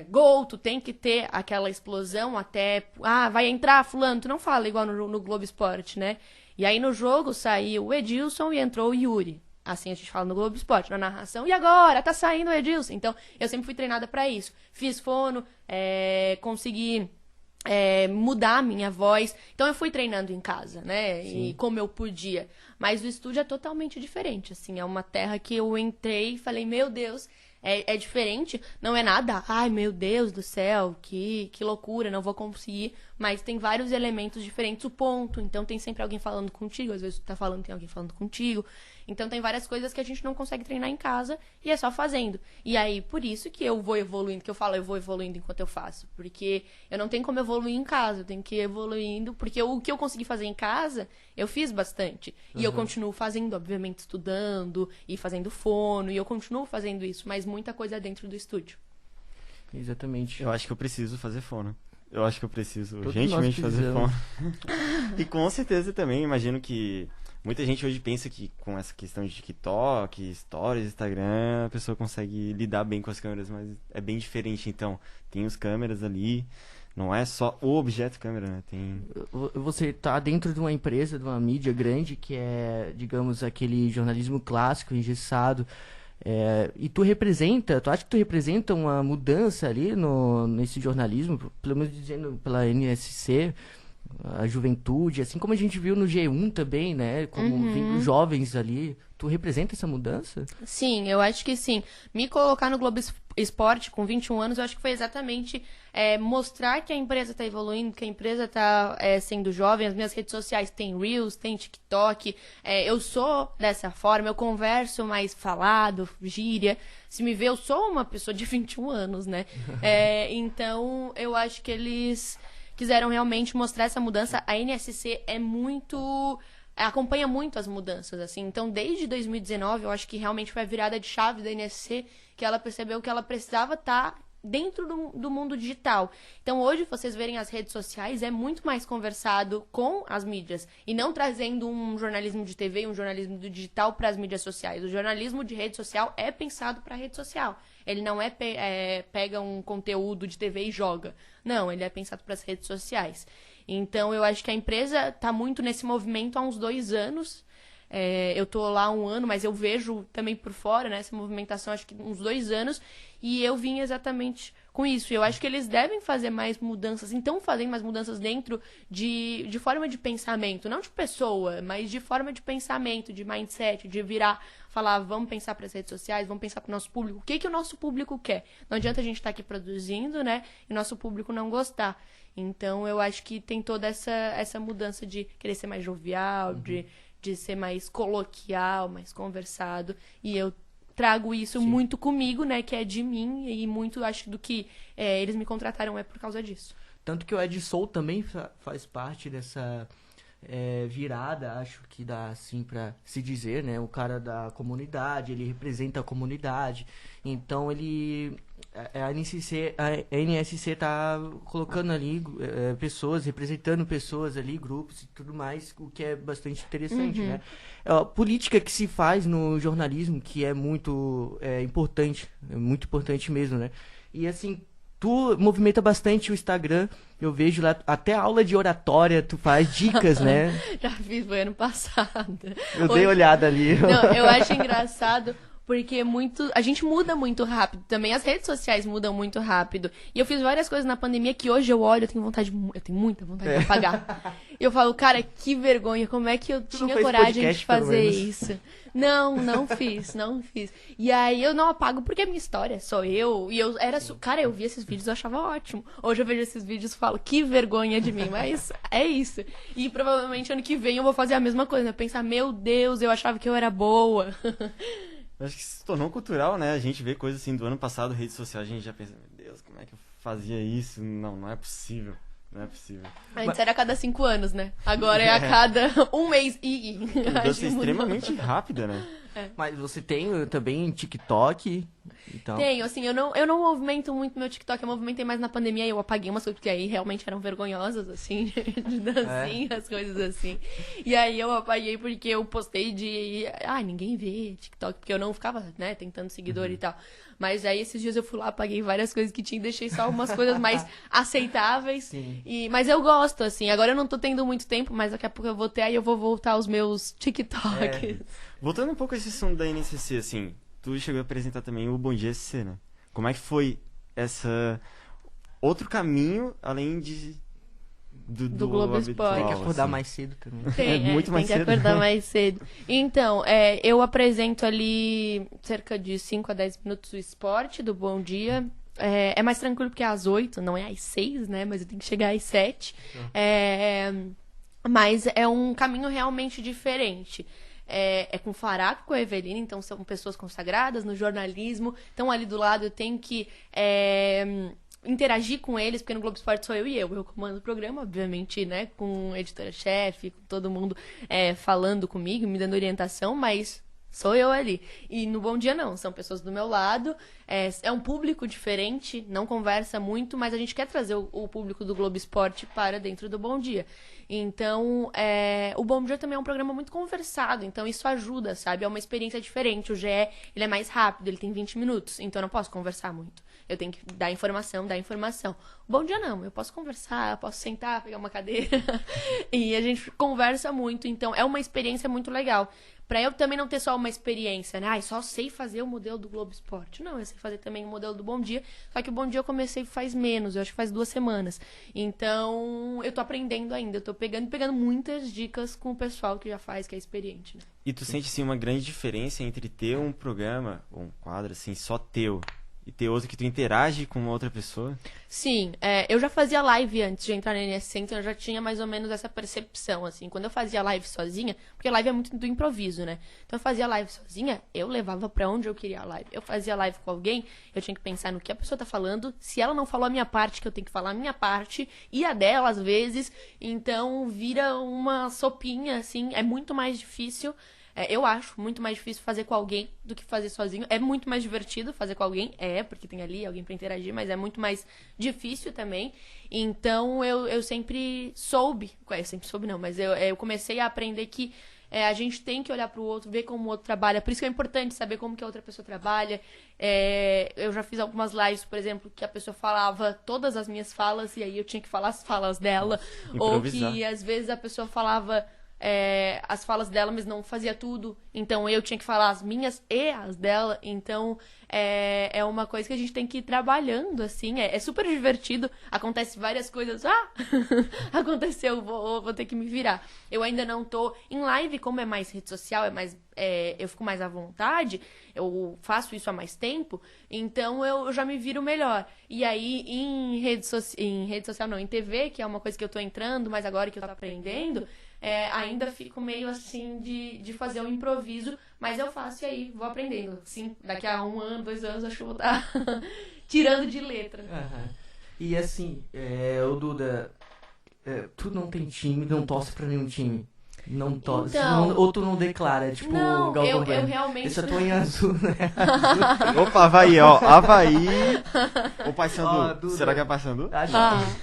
gol, tu tem que ter aquela explosão até... vai entrar fulano, tu não fala igual no Globo Esporte, né? E aí no jogo saiu o Edilson e entrou o Yuri. Assim a gente fala no Globo Esporte, na narração. E agora? Tá saindo o Edilson. Então, eu sempre fui treinada pra isso. Fiz fono, consegui... mudar a minha voz. Então eu fui treinando em casa, né? Sim. E como eu podia. Mas o estúdio é totalmente diferente, assim. É uma terra que eu entrei e falei, meu Deus, é diferente. Não é nada, ai meu Deus do céu, que loucura, não vou conseguir. Mas tem vários elementos diferentes. O ponto, então tem sempre alguém falando contigo. Às vezes tu tá falando, tem alguém falando contigo. Então tem várias coisas que a gente não consegue treinar em casa e é só fazendo. E aí, por isso que eu vou evoluindo, que eu falo, eu vou evoluindo enquanto eu faço. Porque eu não tenho como evoluir em casa, eu tenho que ir evoluindo. Porque o que eu consegui fazer em casa, eu fiz bastante. E eu continuo fazendo, obviamente, estudando e fazendo fono. E eu continuo fazendo isso, mas muita coisa dentro do estúdio. Exatamente. Eu acho que eu preciso fazer fono. Eu acho que eu preciso Todos urgentemente nós fazer precisamos. fono. E com certeza também, imagino que muita gente hoje pensa que com essa questão de TikTok, Stories, Instagram, a pessoa consegue lidar bem com as câmeras, mas é bem diferente. Então, tem os câmeras ali, não é só o objeto câmera, né? Tem... Você tá dentro de uma empresa, de uma mídia grande, que é, digamos, aquele jornalismo clássico, engessado. E tu acha que tu representa uma mudança ali nesse jornalismo, pelo menos dizendo pela NSC, a juventude, assim como a gente viu no G1 também, né? Como vindo jovens ali. Tu representa essa mudança? Sim, eu acho que sim. Me colocar no Globo Esporte com 21 anos, eu acho que foi exatamente mostrar que a empresa está evoluindo, que a empresa está sendo jovem. As minhas redes sociais têm Reels, tem TikTok. Eu sou dessa forma, eu converso mais falado, gíria. Se me vê, eu sou uma pessoa de 21 anos, né? Então, eu acho que eles quiseram realmente mostrar essa mudança. A NSC acompanha muito as mudanças, assim. Então, desde 2019, eu acho que realmente foi a virada de chave da NSC, que ela percebeu que ela precisava estar dentro do mundo digital. Então, hoje, vocês verem as redes sociais, é muito mais conversado com as mídias, e não trazendo um jornalismo de TV, um jornalismo do digital para as mídias sociais. O jornalismo de rede social é pensado para a rede social. Ele não pega um conteúdo de TV e joga. Não, ele é pensado para as redes sociais. Então, eu acho que a empresa tá muito nesse movimento há uns 2 anos. Eu tô lá há 1 ano, mas eu vejo também por fora, né, essa movimentação, acho que uns 2 anos, e eu vim exatamente com isso. Eu acho que eles devem fazer mais mudanças, então fazendo mais mudanças dentro de forma de pensamento, não de pessoa, mas de forma de pensamento, de mindset, de virar, falar, vamos pensar para as redes sociais, vamos pensar para o nosso público, o que o nosso público quer. Não adianta a gente estar aqui produzindo, né, e nosso público não gostar. Então, eu acho que tem toda essa mudança de querer ser mais jovial, de ser mais coloquial, mais conversado. E eu trago isso muito comigo, né? Que é de mim. E muito, acho, do que eles me contrataram é por causa disso. Tanto que o Ed Soul também faz parte dessa virada, acho que dá assim pra se dizer, né? O cara da comunidade, ele representa a comunidade. Então, a NSC tá colocando ali pessoas, representando pessoas ali, grupos e tudo mais, o que é bastante interessante, né? A política que se faz no jornalismo, que é muito importante, é muito importante mesmo, né? E assim, tu movimenta bastante o Instagram, eu vejo lá, até aula de oratória tu faz, dicas, né? Já fiz, foi ano passado. Eu dei olhada ali. Não, eu acho engraçado porque a gente muda muito rápido. Também as redes sociais mudam muito rápido. E eu fiz várias coisas na pandemia que hoje eu olho, eu tenho muita vontade de apagar. Eu falo, cara, que vergonha, como é que eu tinha coragem de fazer isso? Não fiz. E aí eu não apago porque é minha história, sou eu. E cara, eu vi esses vídeos e eu achava ótimo. Hoje eu vejo esses vídeos e falo, que vergonha de mim, mas é isso. E provavelmente ano que vem eu vou fazer a mesma coisa, né? Pensar, meu Deus, eu achava que eu era boa. Acho que se tornou cultural, né? A gente vê coisas assim do ano passado, redes sociais, a gente já pensa, meu Deus, como é que eu fazia isso? Não é possível. Não é possível. Antes era a cada 5 anos, né? Agora é a cada 1 mês. Mudança extremamente rápida, né? Mas você tem também TikTok? Então... Tenho, assim, eu não movimento muito meu TikTok, eu movimentei mais na pandemia e eu apaguei umas coisas, porque aí realmente eram vergonhosas, assim, de dancinha, as coisas assim. E aí eu apaguei porque eu postei ninguém vê TikTok, porque eu não ficava, né, tentando seguidor e tal. Mas aí esses dias eu fui lá, apaguei várias coisas que tinha e deixei só umas coisas mais aceitáveis. Mas eu gosto, assim, agora eu não tô tendo muito tempo, mas daqui a pouco eu vou ter, aí eu vou voltar aos meus TikToks. Voltando um pouco a esse assunto da NCC, assim, tu chegou a apresentar também o Bom Dia SC, né? Como é que foi outro caminho, além do Globo Esporte? Tem que acordar mais cedo também. Muito mais tem que cedo. acordar mais cedo. Então, eu apresento ali cerca de 5 a 10 minutos o esporte do Bom Dia. É mais tranquilo porque é às 8, não é às 6, né? Mas eu tenho que chegar às 7. Mas é um caminho realmente diferente. É com o Faraco, com a Evelina, então são pessoas consagradas no jornalismo. Então ali do lado eu tenho que interagir com eles, porque no Globo Esporte sou eu e eu comando o programa, obviamente, né, com editora-chefe, com todo mundo falando comigo, me dando orientação, mas sou eu ali. E no Bom Dia não, são pessoas do meu lado, é um público diferente, não conversa muito, mas a gente quer trazer o público do Globo Esporte para dentro do Bom Dia. Então, o Bom Dia também é um programa muito conversado, então isso ajuda, sabe? É uma experiência diferente. O GE, ele é mais rápido, ele tem 20 minutos, então eu não posso conversar muito. Eu tenho que dar informação. O Bom Dia não, eu posso conversar, eu posso sentar, pegar uma cadeira e a gente conversa muito, então é uma experiência muito legal. Pra eu também não ter só uma experiência, né? Só sei fazer o modelo do Globo Esporte. Não, eu sei fazer também o modelo do Bom Dia. Só que o Bom Dia eu comecei faz menos, eu acho que faz 2 semanas. Então, eu tô aprendendo ainda. Eu tô pegando muitas dicas com o pessoal que já faz, que é experiente, né? E tu sente, assim, uma grande diferença entre ter um programa, ou um quadro, assim, só teu, e ter outro que tu interage com outra pessoa? Sim, eu já fazia live antes de entrar na NSC, então eu já tinha mais ou menos essa percepção, assim. Quando eu fazia live sozinha, porque live é muito do improviso, né? Então eu fazia live sozinha, eu levava pra onde eu queria a live. Eu fazia live com alguém, eu tinha que pensar no que a pessoa tá falando, se ela não falou a minha parte, que eu tenho que falar a minha parte, e a dela, às vezes. Então vira uma sopinha, assim, é muito mais difícil. Eu acho muito mais difícil fazer com alguém do que fazer sozinho. É muito mais divertido fazer com alguém, porque tem ali alguém pra interagir, mas é muito mais difícil também. Então, eu sempre soube não, mas eu comecei a aprender que a gente tem que olhar pro outro, ver como o outro trabalha. Por isso que é importante saber como que a outra pessoa trabalha. Eu já fiz algumas lives, por exemplo, que a pessoa falava todas as minhas falas e aí eu tinha que falar as falas dela. Ou que às vezes a pessoa falava as falas dela, mas não fazia tudo. Então eu tinha que falar as minhas e as dela. Então é uma coisa que a gente tem que ir trabalhando, assim. É super divertido. Acontece várias coisas. Aconteceu, vou ter que me virar. Eu ainda não tô em live, como é mais rede social, eu fico mais à vontade. Eu faço isso há mais tempo. Então eu já me viro melhor. E aí em rede social não, em TV, que é uma coisa que eu tô entrando, mas agora que eu tô aprendendo, ainda fico meio assim de fazer um improviso, mas eu faço e aí vou aprendendo. Sim, daqui a 1 ano, 2 anos, acho que eu vou estar tirando de letra. E assim, ô Duda, tu não tem time, não torce pra nenhum time. Não torce. Então, ou tu não declara, tipo não, o Galvão eu realmente... Esse é tô em azul, né? Opa, Avaí, ó. Avaí. O Paysandu. Será que é Paysandu?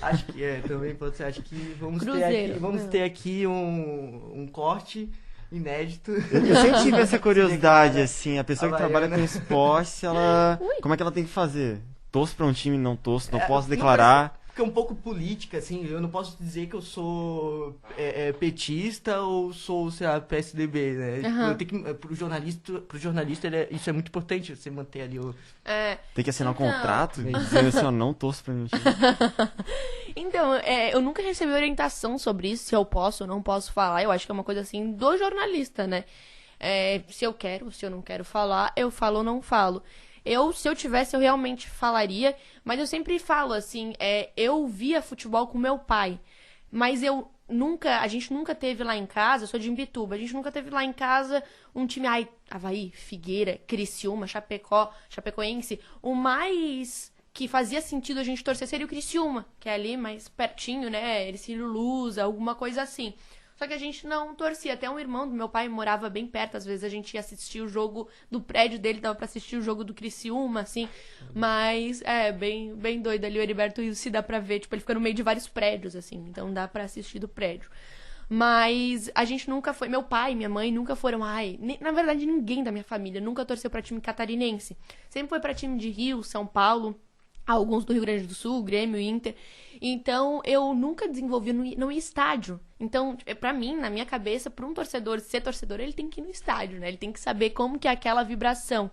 Acho que é, também pode ser. Acho que vamos Cruzeiro. ter aqui um corte inédito. Eu sempre tive essa curiosidade, assim. A pessoa que trabalha Havaiana. com esporte, ela... Como é que ela tem que fazer? Torço pra um time, não torço, não posso declarar. Fica um pouco política, assim, eu não posso dizer que eu sou petista ou sou, sei lá, PSDB, né? Uhum. Eu tenho que, pro jornalista isso é muito importante, você manter ali o... Tem que assinar um contrato dizendo assim, ó, não torço pra nenhum time. Então, eu nunca recebi orientação sobre isso, se eu posso ou não posso falar. Eu acho que é uma coisa assim do jornalista, né? Se eu quero, se eu não quero falar, eu falo ou não falo. Se eu tivesse, eu realmente falaria, mas eu sempre falo assim, eu via futebol com meu pai, mas a gente nunca teve lá em casa, eu sou de Imbituba, a gente nunca teve lá em casa um time, Avaí, Figueira, Criciúma, Chapecoense, o mais que fazia sentido a gente torcer seria o Criciúma, que é ali mais pertinho, né, Ercílio Luz, alguma coisa assim. Só que a gente não torcia. Até um irmão do meu pai morava bem perto. Às vezes a gente ia assistir o jogo do prédio dele, dava pra assistir o jogo do Criciúma, assim. Mas bem doido ali. O Heriberto se dá pra ver. Tipo, ele fica no meio de vários prédios, assim. Então dá pra assistir do prédio. Mas a gente nunca foi... Meu pai e minha mãe nunca foram... na verdade, ninguém da minha família nunca torceu pra time catarinense. Sempre foi pra time de Rio, São Paulo, alguns do Rio Grande do Sul, Grêmio, Inter. Então, eu nunca desenvolvi no estádio. Então, pra mim, na minha cabeça, pra um torcedor ser torcedor, ele tem que ir no estádio, né? Ele tem que saber como que é aquela vibração.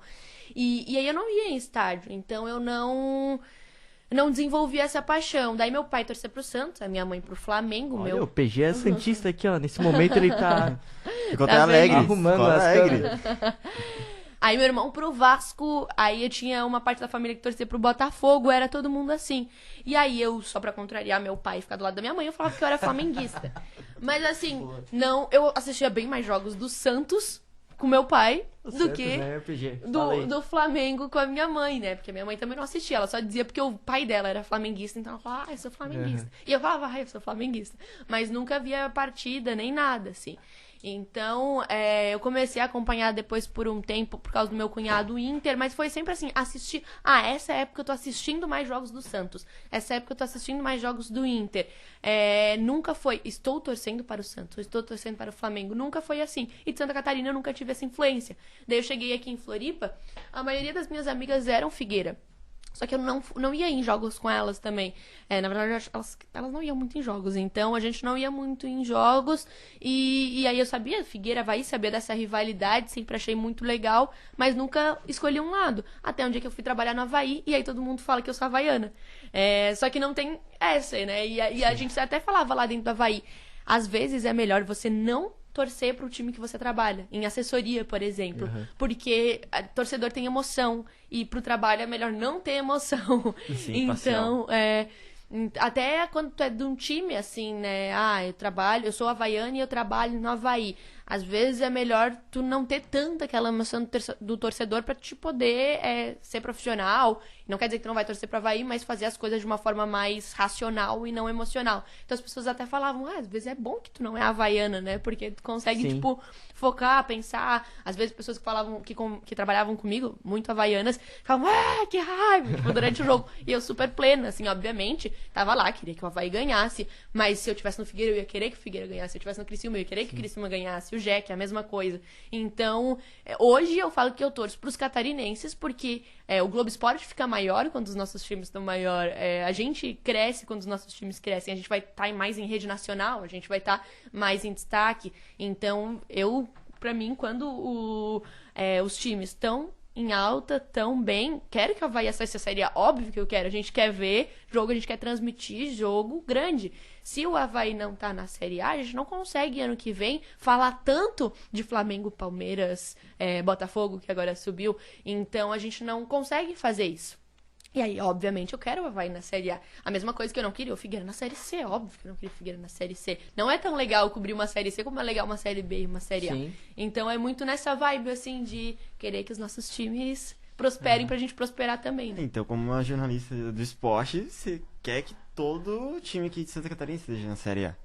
E aí eu não ia em estádio. Então, eu não desenvolvi essa paixão. Daí meu pai torcia pro Santos, a minha mãe pro Flamengo. Olha, o PG é santista aqui, ó. Nesse momento ele tá... Ficou até alegre. Arrumando as câmeras. Aí meu irmão pro Vasco, aí eu tinha uma parte da família que torcia pro Botafogo, era todo mundo assim. E aí eu, só pra contrariar meu pai e ficar do lado da minha mãe, eu falava que eu era flamenguista. Mas assim, eu assistia bem mais jogos do Santos com meu pai do que do Flamengo com a minha mãe, né? Porque a minha mãe também não assistia, ela só dizia porque o pai dela era flamenguista, então ela falava, eu sou flamenguista. E eu falava, eu sou flamenguista. Mas nunca via partida, nem nada, assim. Então, eu comecei a acompanhar depois por um tempo, por causa do meu cunhado Inter, mas foi sempre assim, assistir... essa época eu tô assistindo mais jogos do Santos, essa época eu tô assistindo mais jogos do Inter. Nunca foi, estou torcendo para o Santos, estou torcendo para o Flamengo, nunca foi assim. E de Santa Catarina eu nunca tive essa influência. Daí eu cheguei aqui em Floripa, a maioria das minhas amigas eram Figueira. Só que eu não ia em jogos com elas também. Na verdade, elas não iam muito em jogos. Então, a gente não ia muito em jogos. E aí eu sabia, Figueira, Avaí, sabia dessa rivalidade. Sempre achei muito legal. Mas nunca escolhi um lado. Até um dia que eu fui trabalhar no Avaí. E aí todo mundo fala que eu sou havaiana. Só que não tem essa, né? E a gente até falava lá dentro do Avaí. Às vezes é melhor você não torcer para o time que você trabalha, em assessoria, por exemplo, porque torcedor tem emoção e para o trabalho é melhor não ter emoção. Sim, então, até quando tu é de um time assim, né? Eu sou havaiana e eu trabalho no Avaí. Às vezes é melhor tu não ter tanta aquela emoção do torcedor pra te poder ser profissional. Não quer dizer que tu não vai torcer pra Avaí, mas fazer as coisas de uma forma mais racional e não emocional. Então as pessoas até falavam, às vezes é bom que tu não é havaiana, né? Porque tu consegue, tipo, focar, pensar. Às vezes pessoas que falavam, que trabalhavam comigo, muito havaianas, falavam, que raiva, tipo, durante o jogo. E eu super plena, assim, obviamente, tava lá, queria que o Avaí ganhasse. Mas se eu tivesse no Figueira, eu ia querer que o Figueira ganhasse. Se eu tivesse no Criciúma, eu ia querer que o Criciúma ganhasse. O Jack, a mesma coisa. Então, hoje eu falo que eu torço pros catarinenses, porque o Globo Esporte fica maior quando os nossos times estão maior. A gente cresce quando os nossos times crescem. A gente vai estar mais em rede nacional, a gente vai estar mais em destaque. Então, pra mim, quando os times estão em alta, tão bem, quero que o Avaí acesse a Série A, óbvio que eu quero, a gente quer ver jogo, a gente quer transmitir jogo grande. Se o Avaí não tá na Série A, a gente não consegue ano que vem falar tanto de Flamengo, Palmeiras, Botafogo, que agora subiu, então a gente não consegue fazer isso. E aí, obviamente, eu quero o Avaí na Série A. A mesma coisa que eu não queria o Figueira na Série C, óbvio que eu não queria o Figueira na Série C. Não é tão legal cobrir uma Série C como é legal uma Série B e uma Série A. Sim. Então é muito nessa vibe, assim, de querer que os nossos times prosperem pra gente prosperar também, né? Então, como uma jornalista do esporte, você quer que todo time aqui de Santa Catarina esteja na Série A.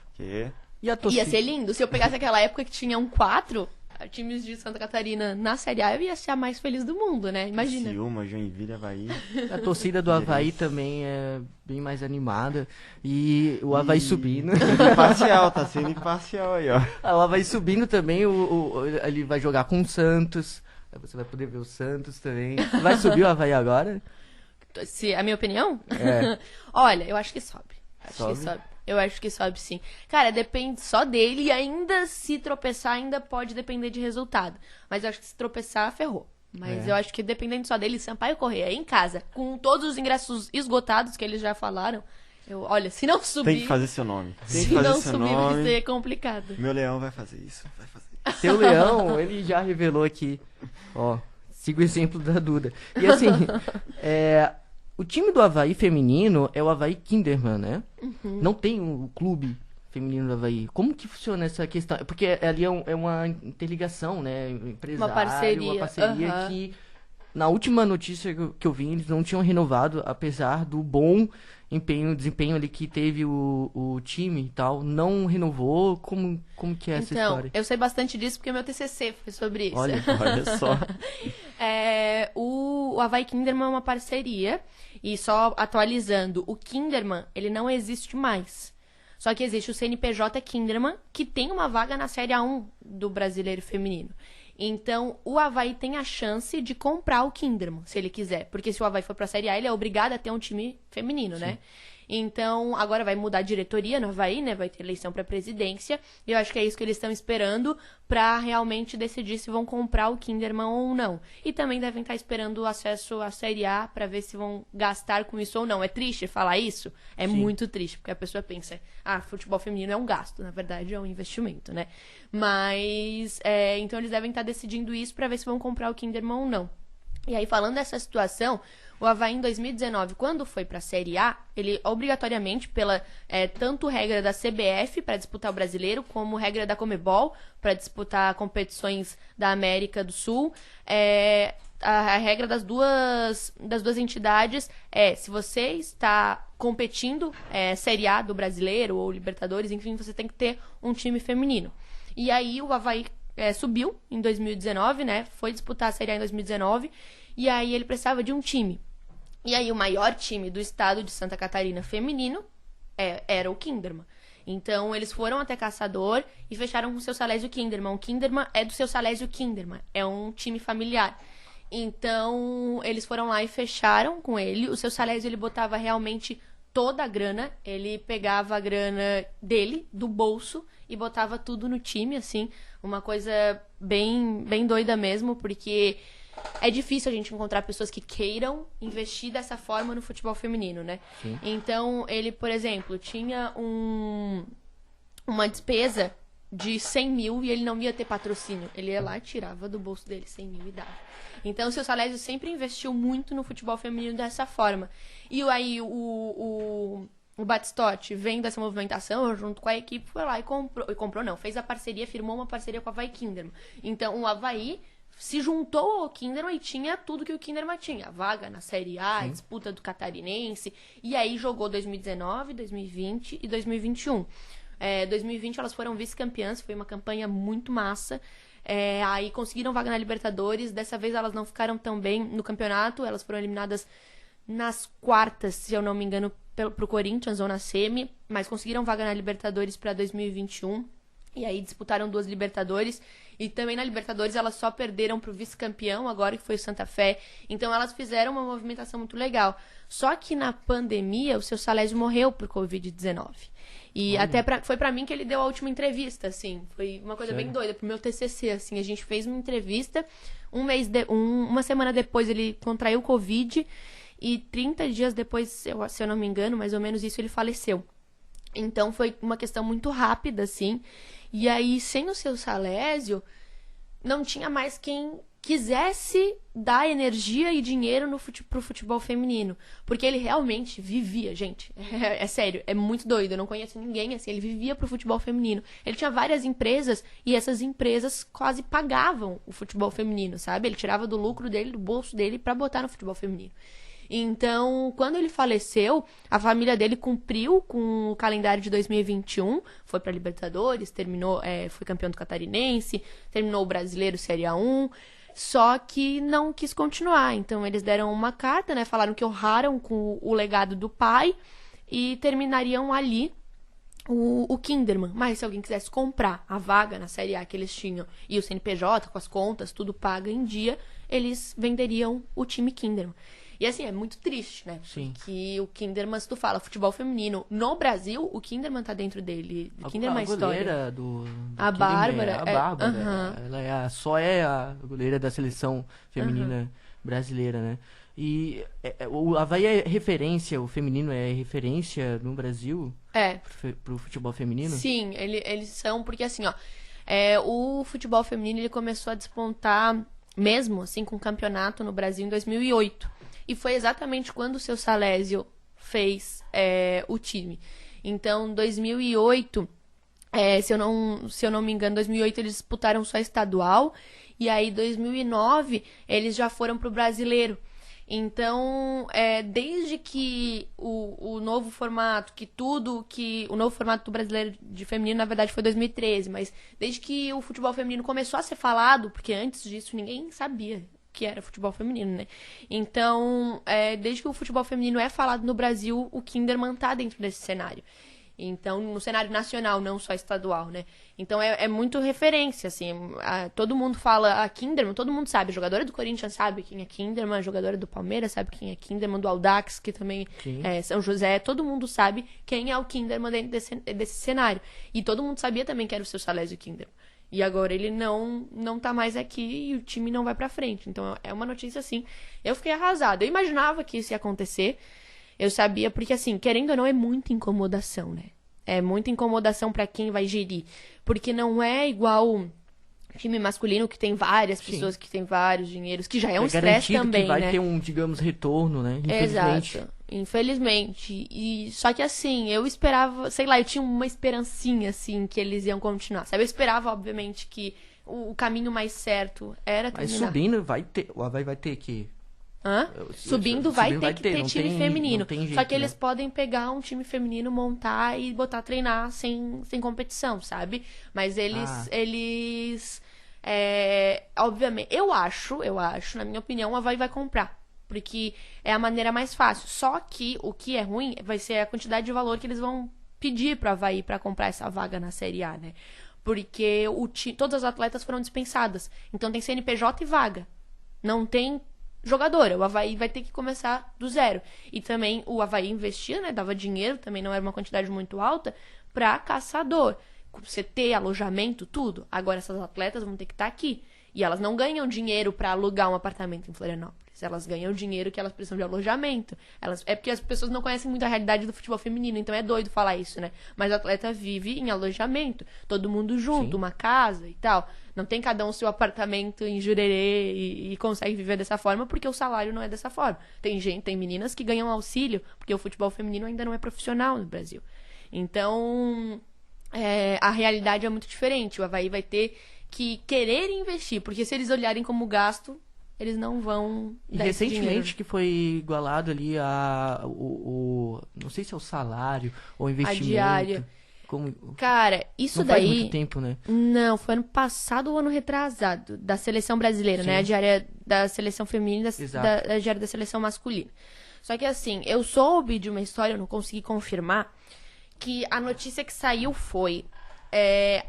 Porque... E a torcida? Ia ser lindo. Se eu pegasse aquela época que tinham 4 times de Santa Catarina na Série A, eu ia ser a mais feliz do mundo, né? Imagina. Criciúma, Joinville, Avaí. A torcida do Avaí também é bem mais animada. E o Avaí subindo. Imparcial, tá sendo imparcial aí, ó. O Avaí subindo também, ele vai jogar com o Santos. Aí você vai poder ver o Santos também. Vai subir o Avaí agora? Se a minha opinião? É. Olha, eu acho que sobe. Sobe? Que sobe. Eu acho que sobe sim. Cara, depende só dele e ainda se tropeçar, ainda pode depender de resultado. Mas eu acho que se tropeçar, ferrou. Mas eu acho que dependendo só dele, Sampaio Corrêa, em casa, com todos os ingressos esgotados que eles já falaram, olha, se não subir... Tem que fazer seu nome. Tem que Se fazer não seu subir, vai nome. ser complicado. Meu leão vai fazer isso, vai fazer isso. Seu Leão, ele já revelou aqui. Ó, siga o exemplo da Duda. E assim, o time do Avaí feminino é o Avaí Kinderman, né? Uhum. Não tem um clube feminino do Avaí. Como que funciona essa questão? Porque ali é uma interligação, né? Empresário, uma parceria uhum. que, na última notícia que eu vi, eles não tinham renovado, apesar do bom desempenho ali que teve o time e tal. Não renovou? Como que é essa história? Eu sei bastante disso porque meu TCC foi sobre isso. Olha só. O Avaí Kinderman é uma parceria. E só atualizando, o Kinderman, ele não existe mais. Só que existe o CNPJ Kinderman, que tem uma vaga na Série A1 do Brasileiro Feminino. Então, o Avaí tem a chance de comprar o Kinderman, se ele quiser. Porque se o Avaí for pra Série A, ele é obrigado a ter um time feminino, né? Então, agora vai mudar a diretoria no Avaí, né? Vai ter eleição pra presidência. E eu acho que é isso que eles estão esperando pra realmente decidir se vão comprar o Kinderman ou não. E também devem estar esperando o acesso à Série A pra ver se vão gastar com isso ou não. É triste falar isso? É muito triste, porque a pessoa pensa, futebol feminino é um gasto. Na verdade, é um investimento, né? Mas, então eles devem estar decidindo isso pra ver se vão comprar o Kinderman ou não. E aí, falando dessa situação, o Avaí em 2019, quando foi pra Série A, ele obrigatoriamente, pela tanto regra da CBF para disputar o Brasileiro, como regra da Conmebol para disputar competições da América do Sul, a regra das duas entidades se você está competindo Série A do Brasileiro ou Libertadores, enfim, você tem que ter um time feminino. E aí o Avaí subiu em 2019, né? Foi disputar a Série A em 2019, e aí ele precisava de um time. E aí o maior time do estado de Santa Catarina feminino era o Kinderman. Então eles foram até Caçador e fecharam com o seu Salésio Kinderman. O Kinderman é do seu Salésio Kinderman, é um time familiar. Então eles foram lá e fecharam com ele. O seu Salésio, ele botava realmente toda a grana, ele pegava a grana dele, do bolso, e botava tudo no time, assim, uma coisa bem, bem doida mesmo, porque é difícil a gente encontrar pessoas que queiram investir dessa forma no futebol feminino, né? Sim. Então, ele, por exemplo, tinha uma despesa de 100 mil e ele não ia ter patrocínio. Ele ia lá e tirava do bolso dele 100 mil e dava. Então, o seu Salésio sempre investiu muito no futebol feminino dessa forma. E aí, o Batistotti, vendo essa movimentação, junto com a equipe, foi lá e fez a parceria, firmou uma parceria com a Avaí Kinderman. Então, o Avaí se juntou ao Kinderman e tinha tudo que o Kinderman tinha. Vaga na Série A, disputa do Catarinense. E aí, jogou 2019, 2020 e 2021. 2020, elas foram vice-campeãs, foi uma campanha muito massa. Aí conseguiram vaga na Libertadores. Dessa vez elas não ficaram tão bem no campeonato. Elas foram eliminadas nas quartas, se eu não me engano, pro Corinthians ou na semi. Mas conseguiram vaga na Libertadores para 2021. E aí disputaram 2 Libertadores. E também na Libertadores elas só perderam pro vice-campeão, agora que foi o Santa Fé. Então elas fizeram uma movimentação muito legal. Só que na pandemia o seu Salésio morreu por Covid-19. E Olha. até foi pra mim que ele deu a última entrevista, assim. Foi uma coisa Sério? bem doida, pro meu TCC, assim. A gente fez uma entrevista, uma semana depois ele contraiu Covid. E 30 dias depois, se eu não me engano, mais ou menos isso, ele faleceu. Então foi uma questão muito rápida, assim. E aí, sem o seu Salésio, não tinha mais quem quisesse dar energia e dinheiro pro futebol feminino. Porque ele realmente vivia, gente. É sério, é muito doido. Eu não conheço ninguém assim. Ele vivia pro futebol feminino. Ele tinha várias empresas e essas empresas quase pagavam o futebol feminino, sabe? Ele tirava do lucro dele, do bolso dele, pra botar no futebol feminino. Então, quando ele faleceu, a família dele cumpriu com o calendário de 2021, foi para Libertadores, foi campeão do Catarinense, terminou o Brasileiro Série A1, só que não quis continuar. Então, eles deram uma carta, né, falaram que honraram com o legado do pai e terminariam ali o Kinderman. Mas se alguém quisesse comprar a vaga na Série A que eles tinham e o CNPJ com as contas, tudo paga em dia, eles venderiam o time Kinderman. E assim, é muito triste, né? Sim. Porque o Kinderman, se tu fala futebol feminino no Brasil, o Kinderman tá dentro dele. O Kinderman é a história. goleira do A Kinderman Bárbara. a Bárbara. Aham. Ela só é a goleira da seleção feminina brasileira, né? E o Avaí é referência, o feminino é referência no Brasil pro futebol feminino? Sim, eles são, porque assim, ó, o futebol feminino ele começou a despontar mesmo, assim, com o campeonato no Brasil em 2008. E foi exatamente quando o seu Salésio fez o time. Então, em 2008, se eu não me engano, em 2008 eles disputaram só estadual. E aí, em 2009, eles já foram pro Brasileiro. Então, desde que o novo formato, o novo formato do Brasileiro de feminino, na verdade, foi 2013, mas desde que o futebol feminino começou a ser falado, porque antes disso ninguém sabia que era futebol feminino, né? Então, desde que o futebol feminino é falado no Brasil, o Kinderman tá dentro desse cenário. Então, no cenário nacional, não só estadual, né? Então, é muito referência, assim. Todo mundo fala a Kinderman, todo mundo sabe. A jogadora do Corinthians sabe quem é Kinderman, a jogadora do Palmeiras sabe quem é Kinderman, do Audax, que também é São José. Todo mundo sabe quem é o Kinderman dentro desse cenário. E todo mundo sabia também que era o seu Salésio Kinderman. E agora ele não tá mais aqui e o time não vai pra frente. Então, é uma notícia assim. Eu fiquei arrasada. Eu imaginava que isso ia acontecer. Eu sabia, porque assim, querendo ou não, é muita incomodação, né? É muita incomodação pra quem vai gerir. Porque não é igual time masculino que tem várias pessoas, que tem vários dinheiros, que já é um estresse também, que vai né? ter um, digamos, retorno, né? Infelizmente. Exato. Infelizmente. E só que assim, eu esperava, sei lá, eu tinha uma esperancinha, assim, que eles iam continuar. Sabe? Eu esperava, obviamente, que o caminho mais certo era terminar. Mas subindo, o Avaí vai ter que... Subindo vai ter que ter time feminino. Jeito, só que eles podem pegar um time feminino, montar e botar a treinar sem competição, sabe? Mas eles obviamente, eu acho, na minha opinião, o Avaí vai comprar. Porque é a maneira mais fácil. Só que o que é ruim vai ser a quantidade de valor que eles vão pedir pro Avaí pra comprar essa vaga na Série A, né? Porque todas as atletas foram dispensadas. Então tem CNPJ e vaga. Não tem jogadora. O Avaí vai ter que começar do zero. E também o Avaí investia, né? Dava dinheiro, também não era uma quantidade muito alta, pra caçador. Você ter alojamento, tudo. Agora essas atletas vão ter que estar aqui. E elas não ganham dinheiro pra alugar um apartamento em Florianópolis. Elas ganham dinheiro que elas precisam de alojamento. É porque as pessoas não conhecem muito a realidade do futebol feminino, então é doido falar isso, né? Mas o atleta vive em alojamento. Todo mundo junto, uma casa e tal. Não tem cada um seu apartamento em Jurerê e consegue viver dessa forma, porque o salário não é dessa forma. Tem meninas que ganham auxílio, porque o futebol feminino ainda não é profissional no Brasil. Então, a realidade é muito diferente. O Avaí vai ter que querer investir, porque se eles olharem como gasto, eles não vão dar esse dinheiro. Recentemente que foi igualado ali não sei se é o salário ou o investimento. A diária. Cara, isso não daí... faz muito tempo, né? Não, foi ano passado ou ano retrasado, da seleção brasileira, né? A diária da seleção feminina e a diária da seleção masculina. Só que assim, eu soube de uma história, eu não consegui confirmar, que a notícia que saiu foi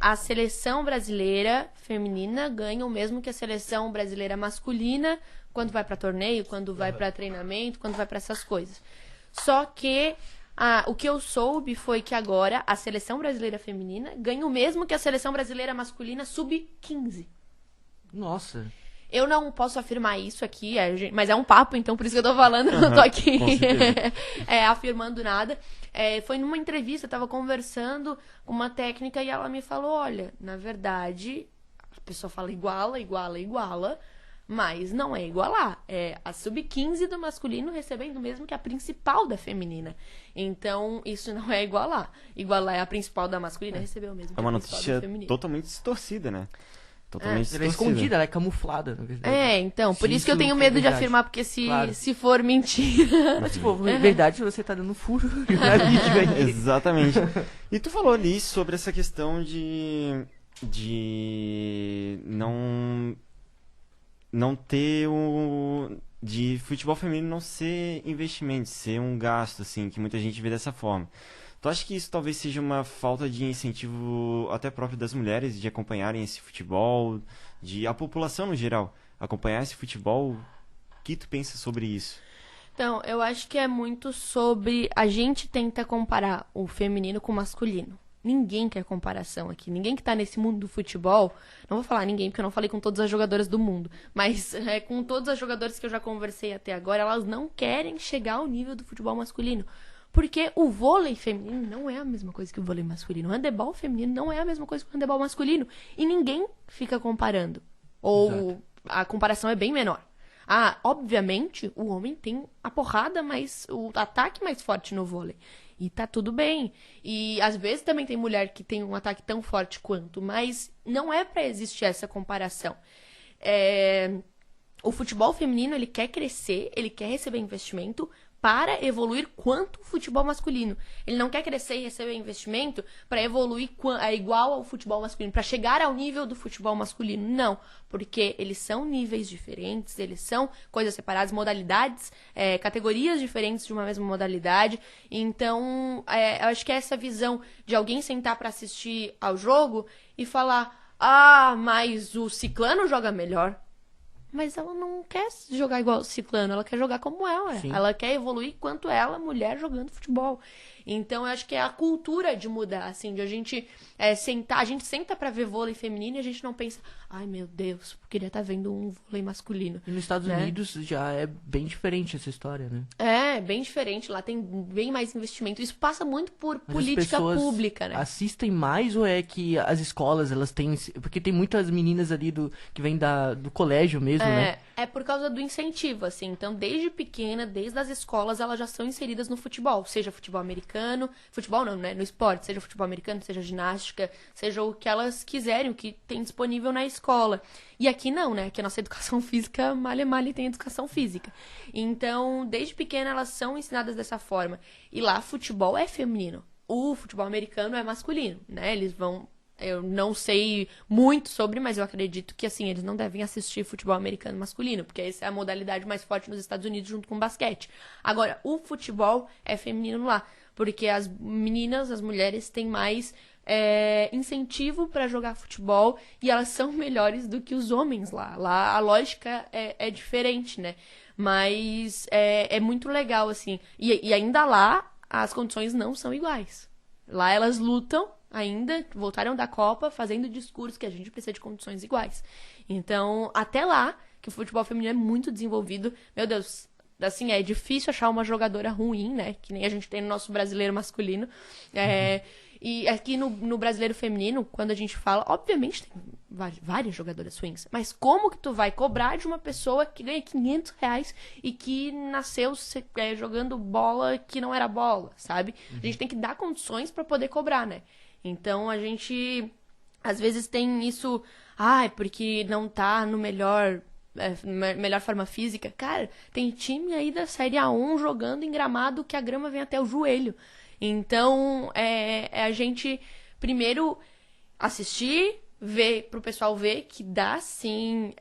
a seleção brasileira feminina ganha o mesmo que a seleção brasileira masculina quando vai pra torneio, quando vai pra treinamento, quando vai pra essas coisas. Só que o que eu soube foi que agora a seleção brasileira feminina ganha o mesmo que a seleção brasileira masculina sub-15. Nossa. Eu não posso afirmar isso aqui, mas é um papo, então por isso que eu tô falando, eu não tô aqui afirmando nada. Foi numa entrevista, eu tava conversando com uma técnica e ela me falou, olha, na verdade, a pessoa fala iguala, mas não é igualar. É a sub-15 do masculino recebendo o mesmo que a principal da feminina. Então, isso não é igualar. Igualar é a principal da masculina receber o mesmo que É uma a principal da notícia feminina. totalmente distorcida, né? Totalmente Ela é distorcida. escondida, ela é camuflada, na verdade. Então, por Se isso que eu tenho for medo de verdade. afirmar, porque se Claro. for mentira... Mas, se for verdade, você tá dando furo na vídeo aí. Exatamente. E tu falou ali sobre essa questão de não ter de futebol feminino não ser investimento, ser um gasto, assim, que muita gente vê dessa forma. Tu acha que isso talvez seja uma falta de incentivo até próprio das mulheres de acompanharem esse futebol, de a população no geral acompanhar esse futebol? O que tu pensa sobre isso? Então, eu acho que é muito sobre... A gente tenta comparar o feminino com o masculino. Ninguém quer comparação aqui. Ninguém que tá nesse mundo do futebol... Não vou falar ninguém, porque eu não falei com todas as jogadoras do mundo. Mas com todas as jogadoras que eu já conversei até agora, elas não querem chegar ao nível do futebol masculino. Porque o vôlei feminino não é a mesma coisa que o vôlei masculino. O handebol feminino não é a mesma coisa que o handebol masculino. E ninguém fica comparando. Ou Exato. a comparação é bem menor. Obviamente, o homem tem a porrada mais... o ataque mais forte no vôlei. E tá tudo bem. E às vezes também tem mulher que tem um ataque tão forte quanto. Mas não é pra existir essa comparação. O futebol feminino, ele quer crescer, ele quer receber investimento para evoluir quanto o futebol masculino. Ele não quer crescer e receber investimento para evoluir igual ao futebol masculino, para chegar ao nível do futebol masculino. Não, porque eles são níveis diferentes, eles são coisas separadas, modalidades, categorias diferentes de uma mesma modalidade. Então, eu acho que é essa visão de alguém sentar para assistir ao jogo e falar: mas o ciclano joga melhor. Mas ela não quer jogar igual o ciclano, ela quer jogar como ela. Sim. Ela quer evoluir quanto ela, mulher, jogando futebol. Então, eu acho que é a cultura de mudar, assim, de a gente sentar. A gente senta pra ver vôlei feminino e a gente não pensa, ai meu Deus, eu queria estar vendo um vôlei masculino. E nos Estados Né? Unidos já é bem diferente essa história, né? É, bem diferente. Lá tem bem mais investimento. Isso passa muito por Mas política as pessoas pública, né? assistem mais ou é que as escolas, elas têm... Porque tem muitas meninas ali que vêm do colégio mesmo, né? É por causa do incentivo, assim. Então, desde pequena, desde as escolas, elas já são inseridas no futebol. Seja futebol americano... Futebol não, né? No esporte. Seja futebol americano, seja ginástica, seja o que elas quiserem, o que tem disponível na escola. E aqui não, né? Aqui a nossa educação física, malha tem educação física. Então, desde pequena, elas são ensinadas dessa forma. E lá, futebol é feminino. O futebol americano é masculino, né? Eles vão... Eu não sei muito sobre, mas eu acredito que, assim, eles não devem assistir futebol americano masculino, porque essa é a modalidade mais forte nos Estados Unidos junto com o basquete. Agora, o futebol é feminino lá, porque as meninas, as mulheres, têm mais incentivo para jogar futebol e elas são melhores do que os homens lá. Lá a lógica é diferente, né? Mas é muito legal, assim. E ainda lá, as condições não são iguais. Lá elas lutam ainda, voltaram da Copa fazendo discurso que a gente precisa de condições iguais. Então, até lá, que o futebol feminino é muito desenvolvido, meu Deus, assim, é difícil achar uma jogadora ruim, né? Que nem a gente tem no nosso brasileiro masculino. E aqui no brasileiro feminino, quando a gente fala, obviamente tem várias jogadoras ruins, mas como que tu vai cobrar de uma pessoa que ganha R$500 e que nasceu jogando bola que não era bola, sabe? A gente tem que dar condições pra poder cobrar, né? Então, a gente, às vezes, tem isso... porque não tá no melhor forma física. Cara, tem time aí da Série A1 jogando em gramado que a grama vem até o joelho. Então, a gente, primeiro, assistir, ver, pro pessoal ver que dá sim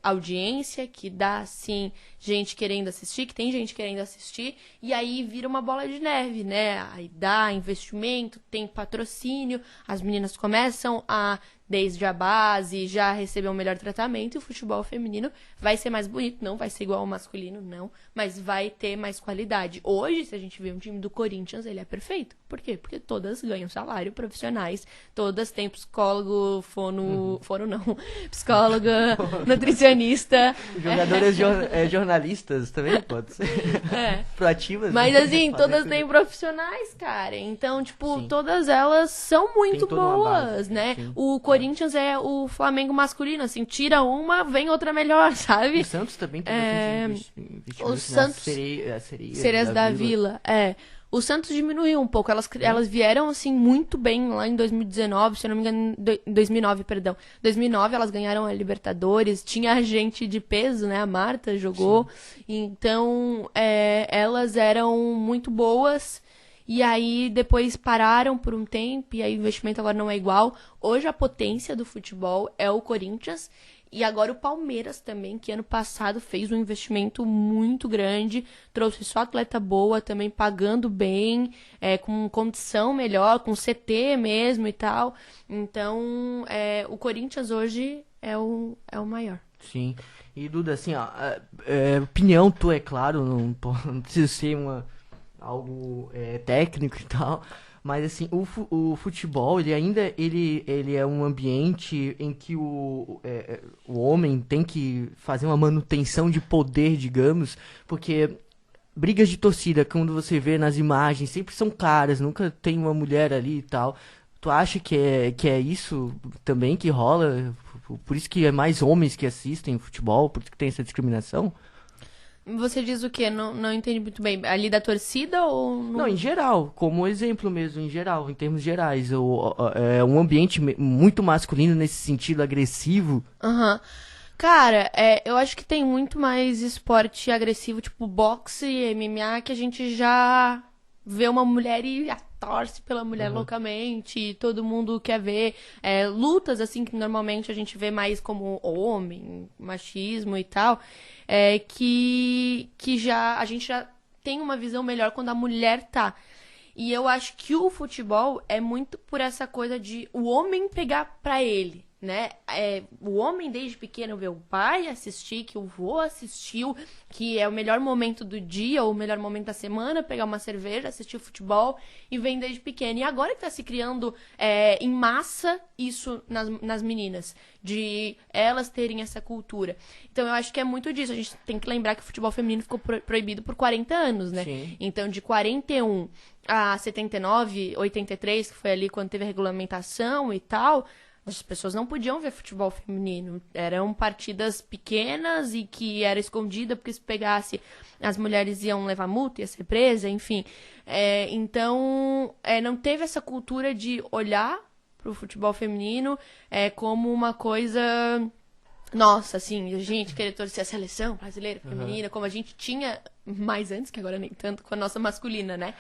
audiência, que dá sim gente querendo assistir, que tem gente querendo assistir, e aí vira uma bola de neve, né? Aí dá investimento, tem patrocínio, as meninas começam a, desde a base, já receber um melhor tratamento, e o futebol feminino vai ser mais bonito, não vai ser igual ao masculino, não, mas vai ter mais qualidade. Hoje, se a gente vê um time do Corinthians, ele é perfeito. Por quê? Porque todas ganham salário, profissionais, todas têm psicólogo, fono não, psicóloga, nutricionista. Jogadores jornalistas também, pode ser. Proativas. Mas né? assim, Fazem todas tudo. têm profissionais, cara. Então, tipo, Sim. todas elas são muito Tem toda uma boas, base, né? sim. O Corinthians é o Flamengo masculino, assim, tira uma, vem outra melhor, sabe? O Santos também tem bastante investimento. o Santos- Sereias da Vila, O Santos diminuiu um pouco. Elas vieram, assim, muito bem lá em 2019, se eu não me engano, 2009, perdão. 2009 elas ganharam a Libertadores, tinha gente de peso, né? A Marta jogou. Então, elas eram muito boas. E aí, depois pararam por um tempo, e aí o investimento agora não é igual. Hoje, a potência do futebol é o Corinthians. E agora o Palmeiras também, que ano passado fez um investimento muito grande, trouxe só atleta boa, também pagando bem, com condição melhor, com CT mesmo e tal. Então, o Corinthians hoje é o maior. Sim. E Duda, assim, ó, opinião tua, é claro, não precisa ser algo técnico e tal, mas assim, o futebol, ele é um ambiente em que o homem tem que fazer uma manutenção de poder, digamos, porque brigas de torcida, quando você vê nas imagens, sempre são caras, nunca tem uma mulher ali e tal. Tu acha que é isso também que rola? Por isso que é mais homens que assistem futebol, por isso que tem essa discriminação? Você diz o quê? Não entendi muito bem. Ali da torcida ou... Não, em geral, como exemplo mesmo, em geral, em termos gerais. É um ambiente muito masculino nesse sentido agressivo. Aham. Cara, eu acho que tem muito mais esporte agressivo, tipo boxe e MMA, que a gente já vê uma mulher e torce pela mulher loucamente, e todo mundo quer ver. Lutas, assim, que normalmente a gente vê mais como homem, machismo e tal, que a gente já tem uma visão melhor quando a mulher tá. E eu acho que o futebol é muito por essa coisa de o homem pegar pra ele, né? O homem desde pequeno vê o pai assistir, que o vô assistiu, que é o melhor momento do dia ou o melhor momento da semana, pegar uma cerveja, assistir futebol, e vem desde pequeno. E agora que tá se criando em massa isso nas meninas, de elas terem essa cultura. Então eu acho que é muito disso. A gente tem que lembrar que o futebol feminino ficou proibido por 40 anos, né? Sim. Então de 41 a 79, 83, que foi ali quando teve a regulamentação e tal, as pessoas não podiam ver futebol feminino. Eram partidas pequenas e que era escondida, porque se pegasse, as mulheres iam levar multa, ia ser presa, enfim. Então, não teve essa cultura de olhar pro futebol feminino como uma coisa... Nossa, assim, a gente querer torcer a seleção brasileira feminina, como a gente tinha mais antes, que agora nem tanto, com a nossa masculina, né?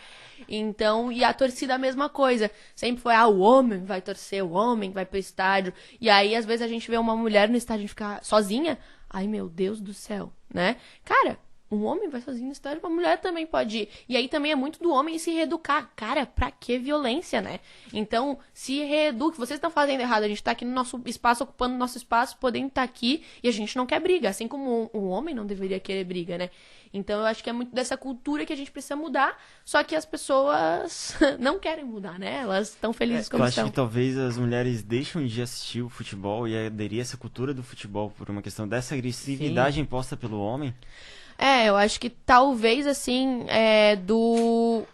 Então, e a torcida a mesma coisa. Sempre foi, o homem vai torcer, o homem vai pro estádio. E aí, às vezes, a gente vê uma mulher no estádio ficar sozinha. Ai, meu Deus do céu, né? Cara, um homem vai sozinho no estádio, uma mulher também pode ir. E aí também é muito do homem se reeducar. Cara, pra que violência, né? Então, se reeduque. Vocês estão fazendo errado. A gente tá aqui no nosso espaço, ocupando nosso espaço, podendo estar aqui. E a gente não quer briga. Assim como um homem não deveria querer briga, né? Então, eu acho que é muito dessa cultura que a gente precisa mudar. Só que as pessoas não querem mudar, né? Elas estão felizes como Eu acho estão. que talvez as mulheres deixam de assistir o futebol e aderir a essa cultura do futebol por uma questão dessa agressividade imposta pelo homem. Eu acho que talvez, assim,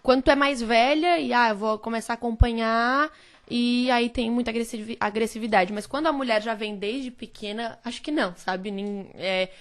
quando tu é mais velha e, eu vou começar a acompanhar, e aí tem muita agressividade. Mas quando a mulher já vem desde pequena, acho que não, sabe?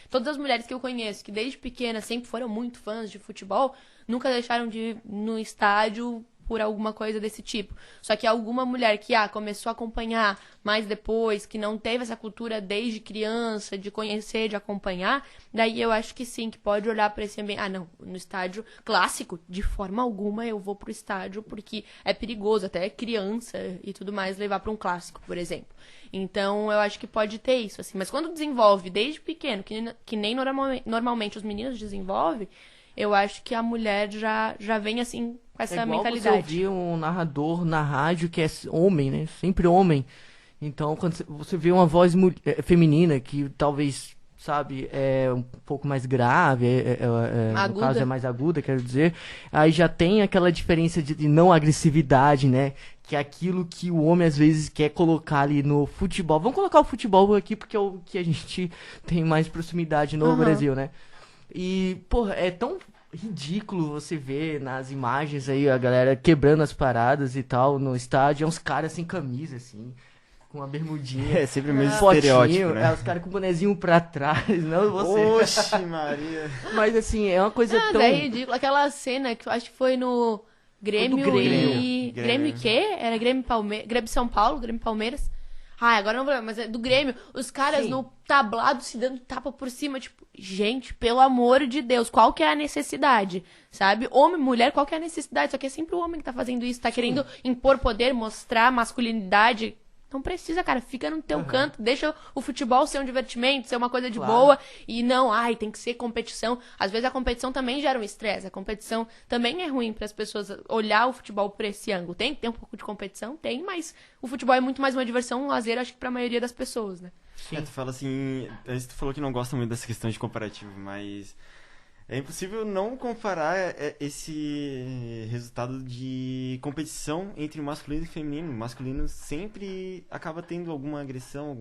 Todas as mulheres que eu conheço, que desde pequena sempre foram muito fãs de futebol, nunca deixaram de ir no estádio por alguma coisa desse tipo. Só que alguma mulher que começou a acompanhar mais depois, que não teve essa cultura desde criança, de conhecer, de acompanhar, daí eu acho que sim, que pode olhar para esse ambiente. Não, no estádio clássico, de forma alguma eu vou pro estádio porque é perigoso, até criança e tudo mais, levar para um clássico, por exemplo. Então, eu acho que pode ter isso, assim. Mas quando desenvolve desde pequeno, que nem normalmente os meninos desenvolvem, eu acho que a mulher já vem, assim, com essa mentalidade. Você ouvir um narrador na rádio que é homem, né? Sempre homem. Então, quando você vê uma voz feminina que talvez, sabe, é um pouco mais grave, no caso é mais aguda, quero dizer, aí já tem aquela diferença de não agressividade, né? Que é aquilo que o homem às vezes quer colocar ali no futebol. Vamos colocar o futebol aqui porque é o que a gente tem mais proximidade no Brasil, né? E, porra, é tão ridículo você ver nas imagens aí a galera quebrando as paradas e tal no estádio, é uns caras sem camisa, assim, com uma bermudinha. É sempre o mesmo estereótipo, né? Os caras com o bonezinho pra trás, não você. Oxe, Maria. Mas, assim, é uma coisa tão... É ridículo. Aquela cena que eu acho que foi no Grêmio e... Grêmio o quê? Era Grêmio São Paulo, Grêmio Palmeiras. Agora não vou lembrar, mas é do Grêmio. Os caras no tablado se dando tapa por cima. Tipo, gente, pelo amor de Deus, qual que é a necessidade? Sabe? Homem, mulher, qual que é a necessidade? Só que é sempre o homem que tá fazendo isso, tá querendo impor poder, mostrar masculinidade. Não precisa, cara, fica no teu canto, deixa o futebol ser um divertimento, ser uma coisa de boa, e não, tem que ser competição. Às vezes a competição também gera um estresse, a competição também é ruim para as pessoas olhar o futebol por esse ângulo. Tem um pouco de competição, tem, mas o futebol é muito mais uma diversão, um lazer, acho que pra maioria das pessoas, né? Tu fala assim, tu falou que não gosta muito dessa questão de comparativo, mas é impossível não comparar esse resultado de competição entre masculino e feminino. O masculino sempre acaba tendo alguma agressão,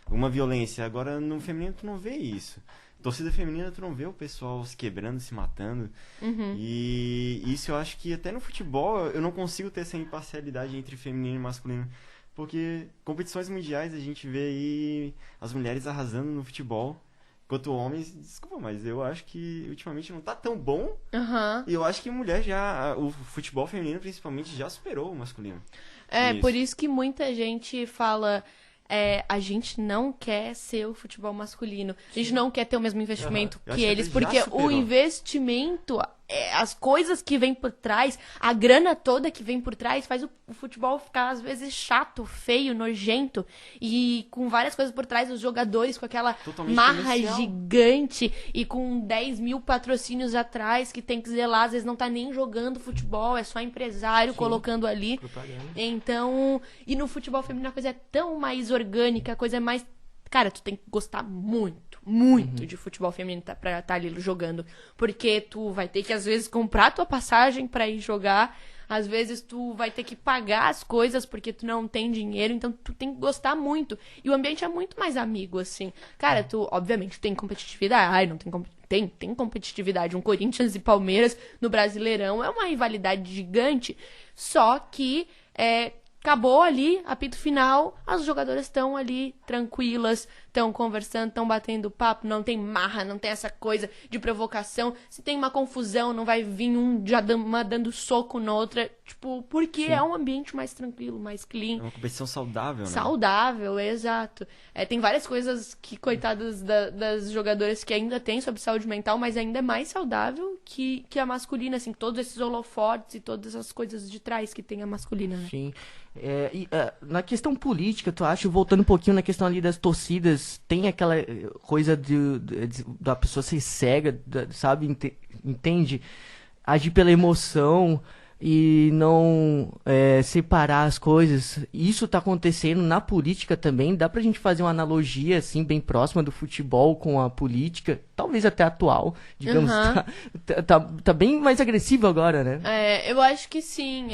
alguma violência. Agora, no feminino, tu não vê isso. Torcida feminina, tu não vê o pessoal se quebrando, se matando. E isso eu acho que até no futebol eu não consigo ter essa imparcialidade entre feminino e masculino. Porque competições mundiais a gente vê aí as mulheres arrasando no futebol. Enquanto homens, desculpa, mas eu acho que ultimamente não tá tão bom. E eu acho que mulher o futebol feminino principalmente já superou o masculino. Por isso que muita gente fala, a gente não quer ser o futebol masculino. A gente não quer ter o mesmo investimento que eles, porque o investimento, as coisas que vêm por trás, a grana toda que vem por trás, faz o futebol ficar, às vezes, chato, feio, nojento. E com várias coisas por trás, os jogadores com aquela marra gigante e com 10 mil patrocínios atrás que tem que zelar, às vezes não tá nem jogando futebol, é só empresário colocando ali. Propaganda. Então, e no futebol feminino a coisa é tão mais orgânica, a coisa é mais... Cara, tu tem que gostar muito de futebol feminino pra estar ali jogando. Porque tu vai ter que, às vezes, comprar tua passagem pra ir jogar. Às vezes, tu vai ter que pagar as coisas porque tu não tem dinheiro. Então, tu tem que gostar muito. E o ambiente é muito mais amigo, assim. Cara, tu, obviamente, tem competitividade. Não tem tem competitividade. Um Corinthians e Palmeiras no Brasileirão é uma rivalidade gigante. Só que... acabou ali, apito final, as jogadoras estão ali tranquilas, estão conversando, estão batendo papo, não tem marra, não tem essa coisa de provocação. Se tem uma confusão, não vai vir já dando soco na outra, tipo, porque é um ambiente mais tranquilo, mais clean. É uma competição saudável, né? Saudável, exato. Tem várias coisas que, coitadas das jogadoras que ainda tem sobre saúde mental, mas ainda é mais saudável que a masculina, assim, todos esses holofotes e todas as coisas de trás que tem a masculina, né? Sim. Na questão política, tu acha, voltando um pouquinho na questão ali das torcidas, tem aquela coisa da pessoa ser cega, sabe, entende? Agir pela emoção e não separar as coisas. Isso tá acontecendo na política também. Dá pra gente fazer uma analogia, assim, bem próxima do futebol com a política, talvez até atual, digamos. Tá bem mais agressivo agora, né? Eu acho que sim.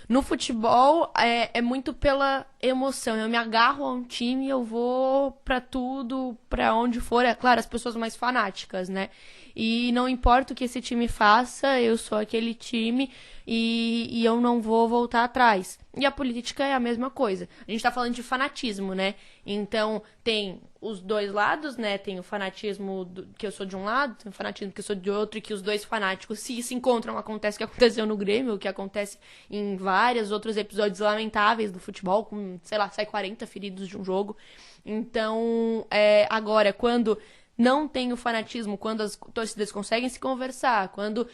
No futebol, é muito pela emoção. Eu me agarro a um time, eu vou pra tudo, pra onde for. É claro, as pessoas mais fanáticas, né? E não importa o que esse time faça, eu sou aquele time e eu não vou voltar atrás. E a política é a mesma coisa. A gente tá falando de fanatismo, né? Então, tem os dois lados, né? Tem o fanatismo que eu sou de um lado, tem o fanatismo que eu sou de outro, e que os dois fanáticos se encontram, acontece o que aconteceu no Grêmio, o que acontece em vários outros episódios lamentáveis do futebol, com, sei lá, sai 40 feridos de um jogo. Então, agora, quando não tem o fanatismo, quando as torcidas conseguem se conversar, quando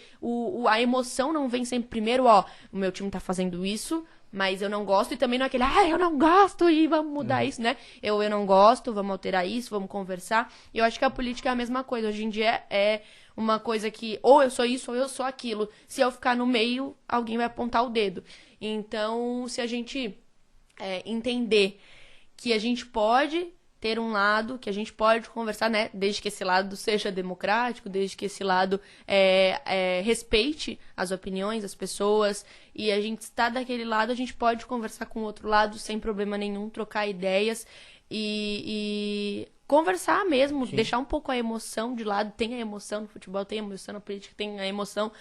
a emoção não vem sempre primeiro, ó, o meu time tá fazendo isso, mas eu não gosto, e também não é aquele, eu não gosto e vamos mudar isso, né? Eu não gosto, vamos alterar isso, vamos conversar. E eu acho que a política é a mesma coisa. Hoje em dia é uma coisa que ou eu sou isso ou eu sou aquilo. Se eu ficar no meio, alguém vai apontar o dedo. Então, se a gente entender que a gente pode ter um lado, que a gente pode conversar, né? Desde que esse lado seja democrático, desde que esse lado respeite as opiniões das pessoas, e a gente está daquele lado, a gente pode conversar com o outro lado sem problema nenhum, trocar ideias e conversar mesmo, Sim. deixar um pouco a emoção de lado. Tem a emoção no futebol, tem a emoção na política, tem a emoção.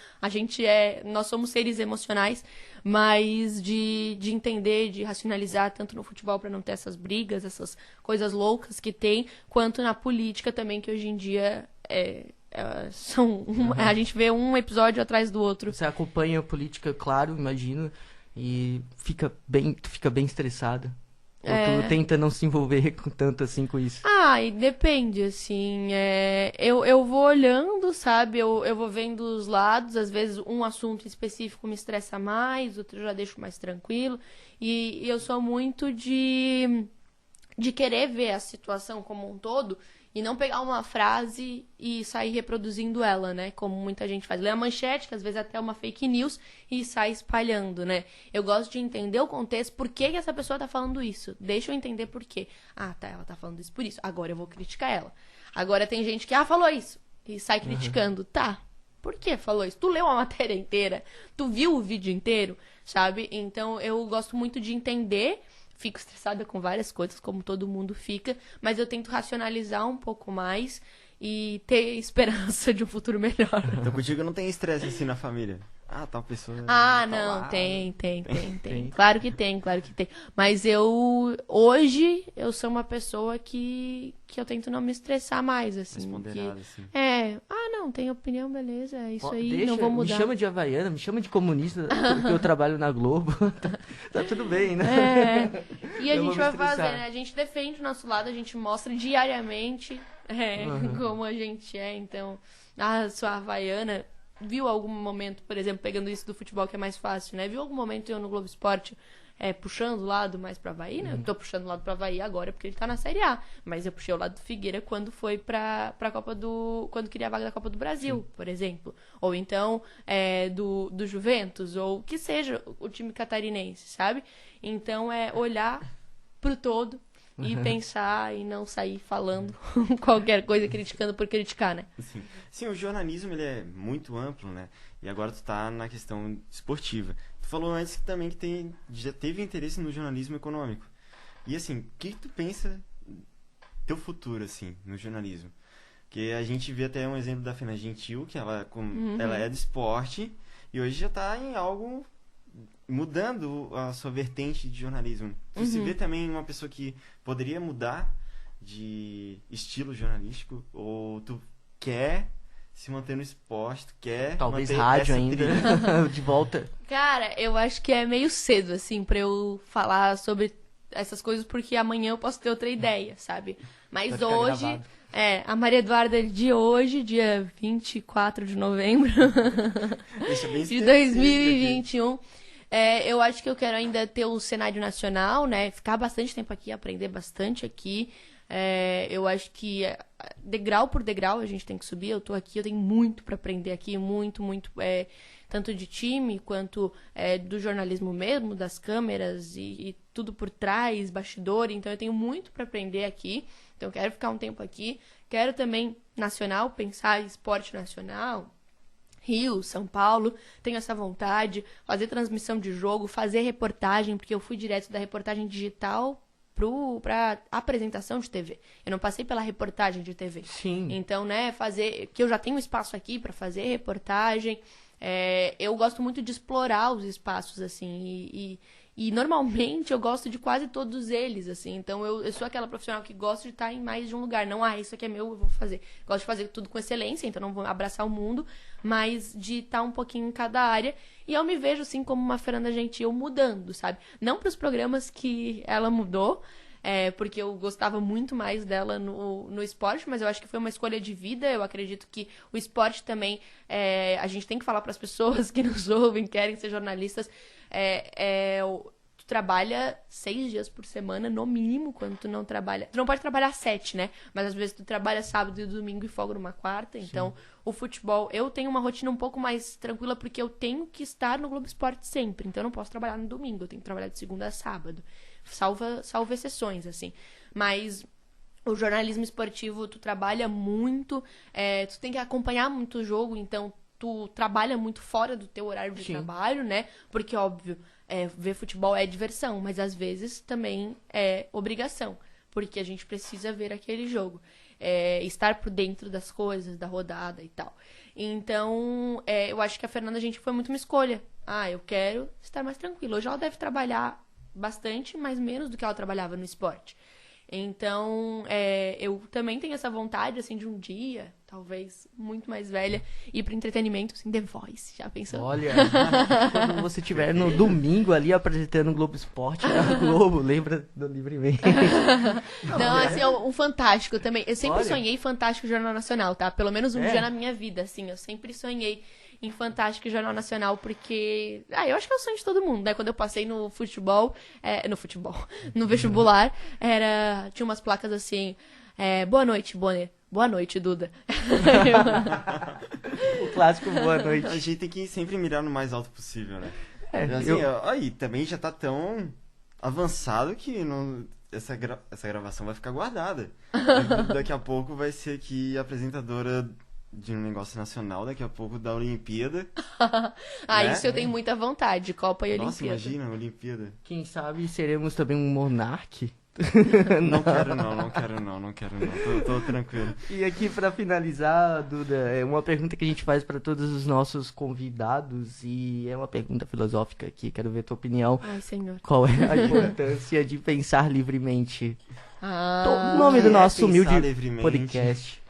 Nós somos seres emocionais, mas de entender, de racionalizar tanto no futebol para não ter essas brigas, essas coisas loucas que tem, quanto na política também, que hoje em dia a gente vê um episódio atrás do outro. Você acompanha a política, claro, imagino, e fica bem estressada. Ou tu tenta não se envolver tanto assim com isso? E depende, assim, eu vou olhando, sabe, eu vou vendo os lados, às vezes um assunto específico me estressa mais, outro eu já deixo mais tranquilo, e eu sou muito de querer ver a situação como um todo, e não pegar uma frase e sair reproduzindo ela, né? Como muita gente faz. Lê a manchete, que às vezes até é uma fake news, e sai espalhando, né? Eu gosto de entender o contexto, por que essa pessoa tá falando isso. Deixa eu entender por quê. Ela tá falando isso por isso. Agora eu vou criticar ela. Agora tem gente que, falou isso, e sai criticando. Tá, por que falou isso? Tu leu a matéria inteira? Tu viu o vídeo inteiro? Sabe? Então eu gosto muito de entender. Fico estressada com várias coisas, como todo mundo fica, mas eu tento racionalizar um pouco mais e ter esperança de um futuro melhor. Então contigo não tem estresse assim na família? Tal pessoa... Não, tem. Claro que tem. Mas hoje, eu sou uma pessoa que eu tento não me estressar mais, assim. Responderada, assim. Não, tem opinião, beleza, é isso aí, Deixa, não vou mudar. Me chama de havaiana, me chama de comunista, porque eu trabalho na Globo. Tá tudo bem, né? E a gente vai fazer, né? A gente defende o nosso lado, a gente mostra diariamente como a gente é. Então, sua havaiana... Viu algum momento, por exemplo, pegando isso do futebol que é mais fácil, né? Viu algum momento eu no Globo Esporte puxando o lado mais pra Avaí, né? Eu tô puxando o lado pra Avaí agora porque ele tá na Série A. Mas eu puxei o lado do Figueira quando foi pra Copa do... Quando queria a vaga da Copa do Brasil, por exemplo. Ou então do Juventus, ou que seja o time catarinense, sabe? Então olhar pro todo e pensar e não sair falando qualquer coisa, criticando por criticar, né? Sim, o jornalismo ele é muito amplo, né? E agora tu tá na questão esportiva. Tu falou antes que também já teve interesse no jornalismo econômico. E assim, o que tu pensa teu futuro, assim, no jornalismo? Porque a gente vê até um exemplo da Fena Gentil, que ela é do esporte, e hoje já tá em algo... mudando a sua vertente de jornalismo. Tu se vê também uma pessoa que poderia mudar de estilo jornalístico? Ou tu quer se manter no esporte? Tu quer talvez manter rádio essa ainda, trilha? de volta? Cara, eu acho que é meio cedo, assim, pra eu falar sobre essas coisas, porque amanhã eu posso ter outra ideia, sabe? Mas hoje... Gravado. A Maria Eduarda de hoje, dia 24 de novembro Deixa bem de 2021... eu acho que eu quero ainda ter um cenário nacional, né? Ficar bastante tempo aqui, aprender bastante aqui. Eu acho que degrau por degrau a gente tem que subir. Eu tô aqui, eu tenho muito para aprender aqui, muito, tanto de time quanto do jornalismo mesmo, das câmeras e tudo por trás, bastidor. Então eu tenho muito para aprender aqui. Então eu quero ficar um tempo aqui. Quero também nacional, pensar em esporte nacional. Rio, São Paulo, tenho essa vontade, fazer transmissão de jogo, fazer reportagem, porque eu fui direto da reportagem digital pra apresentação de TV. Eu não passei pela reportagem de TV. Sim. Então, né, que eu já tenho espaço aqui para fazer reportagem. Eu gosto muito de explorar os espaços, assim, E normalmente eu gosto de quase todos eles, assim. Então eu sou aquela profissional que gosta de estar em mais de um lugar. Não, isso aqui é meu, eu vou fazer. Gosto de fazer tudo com excelência, então não vou abraçar o mundo, mas de estar um pouquinho em cada área. E eu me vejo, assim, como uma Fernanda Gentil mudando, sabe? Não para os programas que ela mudou, porque eu gostava muito mais dela no esporte, mas eu acho que foi uma escolha de vida. Eu acredito que o esporte também, a gente tem que falar para as pessoas que nos ouvem, querem ser jornalistas, tu trabalha 6 dias por semana, no mínimo, quando tu não trabalha. Tu não pode trabalhar 7, né? Mas às vezes tu trabalha sábado e domingo e folga numa quarta. Então, o futebol, eu tenho uma rotina um pouco mais tranquila, porque eu tenho que estar no Globo Esporte sempre. Então, eu não posso trabalhar no domingo, eu tenho que trabalhar de segunda a sábado. Salvo exceções, assim. Mas o jornalismo esportivo, tu trabalha muito, tu tem que acompanhar muito o jogo, então tu trabalha muito fora do teu horário de trabalho, né? Porque, óbvio, ver futebol é diversão, mas às vezes também é obrigação, porque a gente precisa ver aquele jogo. Estar por dentro das coisas, da rodada e tal. Então, eu acho que a Fernanda Gentil foi muito uma escolha. Eu quero estar mais tranquila. Hoje ela deve trabalhar bastante, mas menos do que ela trabalhava no esporte. Então, eu também tenho essa vontade, assim, de um dia, talvez muito mais velha, ir pro entretenimento, assim, The Voice, já pensou? Olha, quando você estiver no domingo ali apresentando o Globo Esporte na Globo, lembra do Livremente? Não, assim, um Fantástico também. Eu sempre sonhei Fantástico Jornal Nacional, tá? Pelo menos um dia na minha vida, assim, eu sempre sonhei em Fantástico Jornal Nacional, porque... eu acho que é o sonho de todo mundo, né? Quando eu passei no futebol... no vestibular, tinha umas placas assim... boa noite, Bonner. Boa noite, Duda. O clássico boa noite. A gente tem que sempre mirar no mais alto possível, né? Aí, também já tá tão avançado que essa gravação vai ficar guardada. Daqui a pouco vai ser aqui a apresentadora de um negócio nacional, daqui a pouco da Olimpíada. Né? Isso eu tenho muita vontade, Copa e Nossa, Olimpíada. imagina, Olimpíada. Quem sabe seremos também um monarque? Não quero não. Tô tranquilo. E aqui pra finalizar, Duda, é uma pergunta que a gente faz pra todos os nossos convidados, e é uma pergunta filosófica aqui, quero ver a tua opinião. Ai, senhor. Qual é a importância de pensar livremente? O nome do nosso humilde podcast.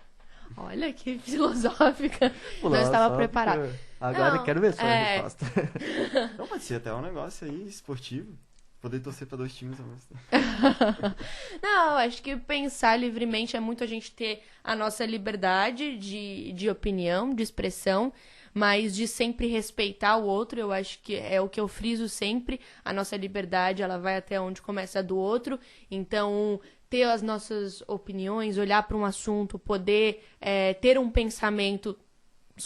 Olha que filosófica. Não estava preparada. Agora eu quero ver só a resposta. Não, pode ser até um negócio aí esportivo. Poder torcer para 2 times ao mesmo tempo. Não, acho que pensar livremente é muito a gente ter a nossa liberdade de opinião, de expressão, mas de sempre respeitar o outro. Eu acho que é o que eu friso sempre. A nossa liberdade, ela vai até onde começa a do outro. Então, ter as nossas opiniões, olhar para um assunto, poder ter um pensamento,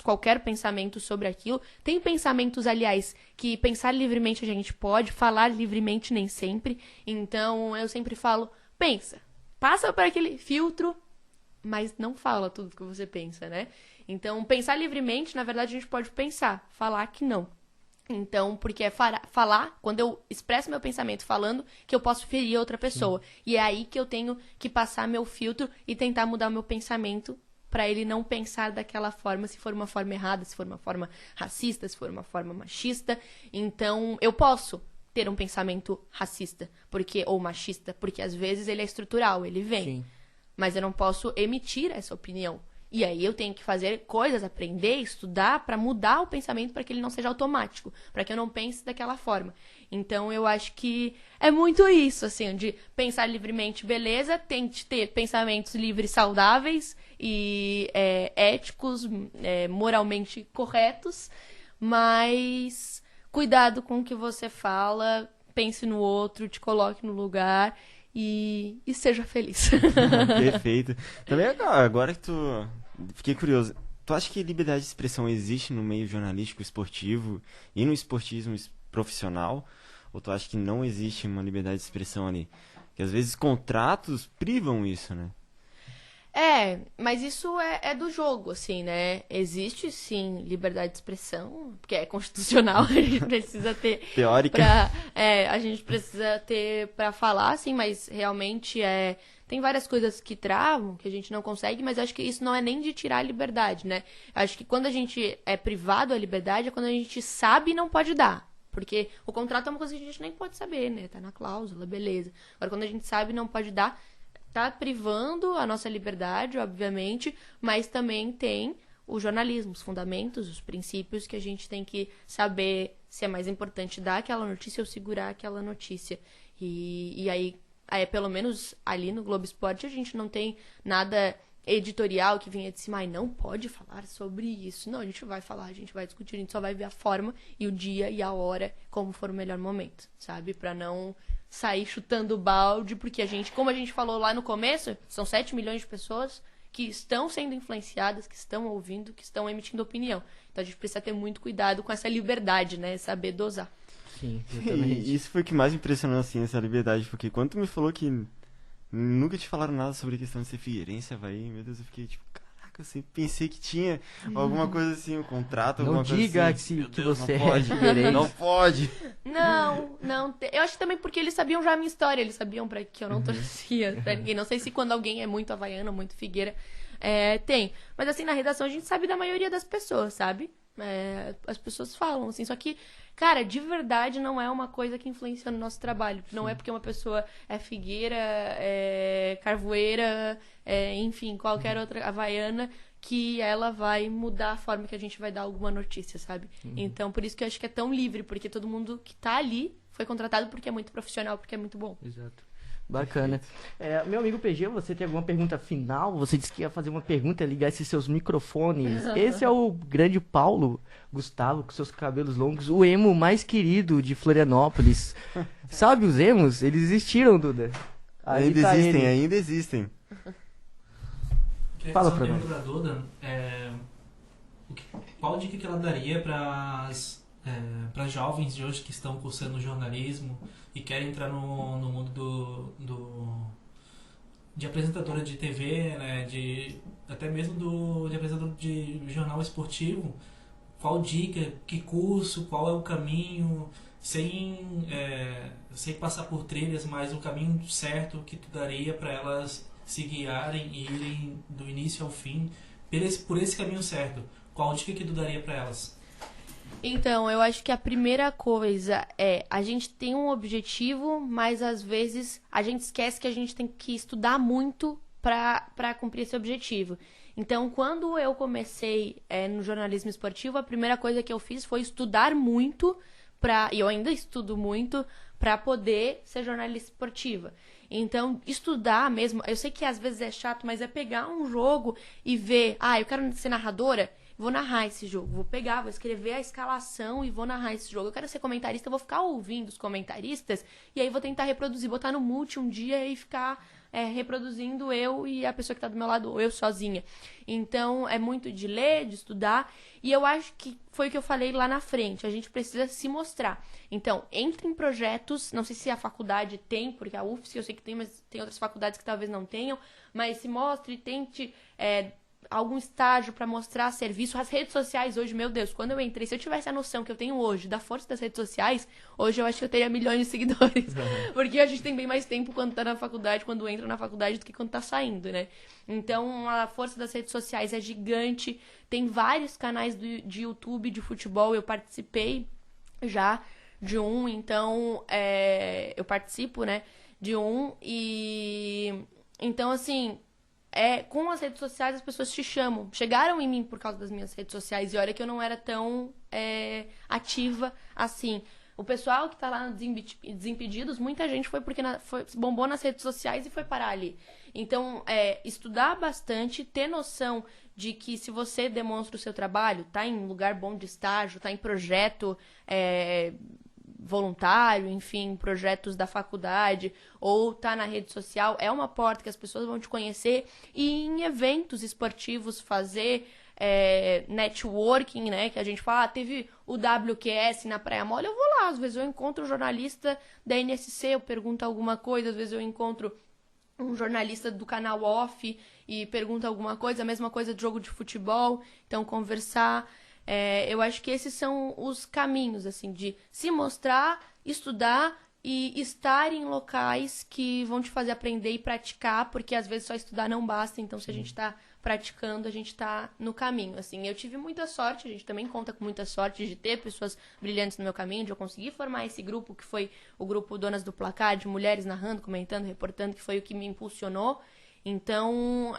qualquer pensamento sobre aquilo. Tem pensamentos, aliás, que pensar livremente a gente pode, falar livremente nem sempre. Então, eu sempre falo, pensa, passa por aquele filtro, mas não fala tudo que você pensa, né? Então, pensar livremente, na verdade, a gente pode pensar, falar que não. Então, porque falar, quando eu expresso meu pensamento falando, que eu posso ferir outra pessoa. Sim. E é aí que eu tenho que passar meu filtro e tentar mudar o meu pensamento para ele não pensar daquela forma, se for uma forma errada, se for uma forma racista, se for uma forma machista. Então, eu posso ter um pensamento racista ou machista, porque às vezes ele é estrutural, ele vem. Sim. Mas eu não posso emitir essa opinião. E aí eu tenho que fazer coisas, aprender, estudar para mudar o pensamento para que ele não seja automático, para que eu não pense daquela forma. Então eu acho que é muito isso, assim, de pensar livremente, beleza, tente ter pensamentos livres, saudáveis e éticos, moralmente corretos, mas cuidado com o que você fala, pense no outro, te coloque no lugar e seja feliz. Perfeito. Também agora que fiquei curioso. Tu acha que liberdade de expressão existe no meio jornalístico esportivo e no esportismo profissional? Ou tu acha que não existe uma liberdade de expressão ali? Porque às vezes contratos privam isso, né? Mas isso é do jogo, assim, né? Existe, sim, liberdade de expressão, porque é constitucional, a gente precisa ter... Teórica. A gente precisa ter pra falar, assim, mas realmente tem várias coisas que travam, que a gente não consegue, mas eu acho que isso não é nem de tirar a liberdade, né? Eu acho que quando a gente é privado da liberdade é quando a gente sabe e não pode dar. Porque o contrato é uma coisa que a gente nem pode saber, né? Tá na cláusula, beleza. Agora, quando a gente sabe, não pode dar. Tá privando a nossa liberdade, obviamente, mas também tem o jornalismo, os fundamentos, os princípios que a gente tem que saber se é mais importante dar aquela notícia ou segurar aquela notícia. E aí, pelo menos ali no Globo Esporte, a gente não tem nada editorial que venha de cima, ai, não pode falar sobre isso. Não, a gente vai falar, a gente vai discutir, a gente só vai ver a forma e o dia e a hora, como for o melhor momento, sabe? Pra não sair chutando balde, porque como a gente falou lá no começo, são 7 milhões de pessoas que estão sendo influenciadas, que estão ouvindo, que estão emitindo opinião. Então a gente precisa ter muito cuidado com essa liberdade, né? Saber dosar. Sim, exatamente. E isso foi o que mais me impressionou, assim, essa liberdade, porque quando tu me falou que nunca te falaram nada sobre a questão de ser figueirense, Havaí, meu Deus, eu fiquei tipo, caraca, eu sempre pensei que tinha alguma coisa assim, um contrato, Não alguma coisa diga assim. que você não pode, é figueirense. não pode. Não. Eu acho também porque eles sabiam já a minha história, eles sabiam que eu não torcia pra ninguém. Não sei se quando alguém é muito havaiano, muito figueira, tem. Mas assim, na redação a gente sabe da maioria das pessoas, sabe? As pessoas falam, assim, só que, cara, de verdade não é uma coisa que influencia no nosso trabalho. Não é porque uma pessoa é figueira, é carvoeira, enfim, qualquer outra havaiana, que ela vai mudar a forma que a gente vai dar alguma notícia, sabe? Então, por isso que eu acho que é tão livre, porque todo mundo que tá ali foi contratado porque é muito profissional, porque é muito bom. Exato. Bacana. Meu amigo PG, você tem alguma pergunta final? Você disse que ia fazer uma pergunta, ligar esses seus microfones. Esse é o grande Paulo Gustavo, com seus cabelos longos, o emo mais querido de Florianópolis. Sabe os emos? Eles existiram, Duda. Ainda existem. Fala pra nós. Pra Duda, qual dica que ela daria para jovens de hoje que estão cursando jornalismo e querem entrar no mundo de apresentadora de TV, né, até mesmo de apresentador de jornal esportivo? Qual dica, que curso, qual é o caminho, sem passar por trilhas, mas o caminho certo que tu daria para elas se guiarem e irem do início ao fim por esse caminho certo? Qual dica que tu daria para elas? Então, eu acho que a primeira coisa a gente tem um objetivo, mas às vezes a gente esquece que a gente tem que estudar muito para cumprir esse objetivo. Então, quando eu comecei no jornalismo esportivo, a primeira coisa que eu fiz foi estudar muito, e eu ainda estudo muito, para poder ser jornalista esportiva. Então, estudar mesmo, eu sei que às vezes é chato, mas é pegar um jogo e ver, eu quero ser narradora, vou narrar esse jogo, vou escrever a escalação e vou narrar esse jogo. Eu quero ser comentarista, eu vou ficar ouvindo os comentaristas e aí vou tentar reproduzir, botar no multi um dia e ficar reproduzindo eu e a pessoa que tá do meu lado, ou eu sozinha. Então, é muito de ler, de estudar, e eu acho que foi o que eu falei lá na frente, a gente precisa se mostrar. Então, entre em projetos, não sei se a faculdade tem, porque a UFSC eu sei que tem, mas tem outras faculdades que talvez não tenham, mas se mostre, tente algum estágio para mostrar serviço. As redes sociais hoje, meu Deus, quando eu entrei, se eu tivesse a noção que eu tenho hoje da força das redes sociais, hoje eu acho que eu teria milhões de seguidores. Porque a gente tem bem mais tempo quando tá na faculdade, quando entra na faculdade, do que quando tá saindo, né? Então, a força das redes sociais é gigante. Tem vários canais de YouTube de futebol, eu participei já de um, então eu participo, né, de um, e então, assim, com as redes sociais as pessoas te chamam. Chegaram em mim por causa das minhas redes sociais. E olha que eu não era tão ativa assim. O pessoal que tá lá no Desimpedidos, muita gente foi porque bombou nas redes sociais e foi parar ali. Então, estudar bastante, ter noção de que se você demonstra o seu trabalho, tá em lugar bom de estágio, tá em projeto voluntário, enfim, projetos da faculdade, ou tá na rede social, é uma porta que as pessoas vão te conhecer, e em eventos esportivos fazer networking, né, que a gente fala, teve o WQS na Praia Mole, eu vou lá, às vezes eu encontro um jornalista da NSC, eu pergunto alguma coisa, às vezes eu encontro um jornalista do canal Off e pergunta alguma coisa, a mesma coisa de jogo de futebol, então conversar. Eu acho que esses são os caminhos, assim, de se mostrar, estudar e estar em locais que vão te fazer aprender e praticar, porque às vezes só estudar não basta. Então, se a gente está praticando, a gente tá no caminho, assim. Eu tive muita sorte, a gente também conta com muita sorte de ter pessoas brilhantes no meu caminho, de eu conseguir formar esse grupo, que foi o grupo Donas do Placar, de mulheres narrando, comentando, reportando, que foi o que me impulsionou. Então,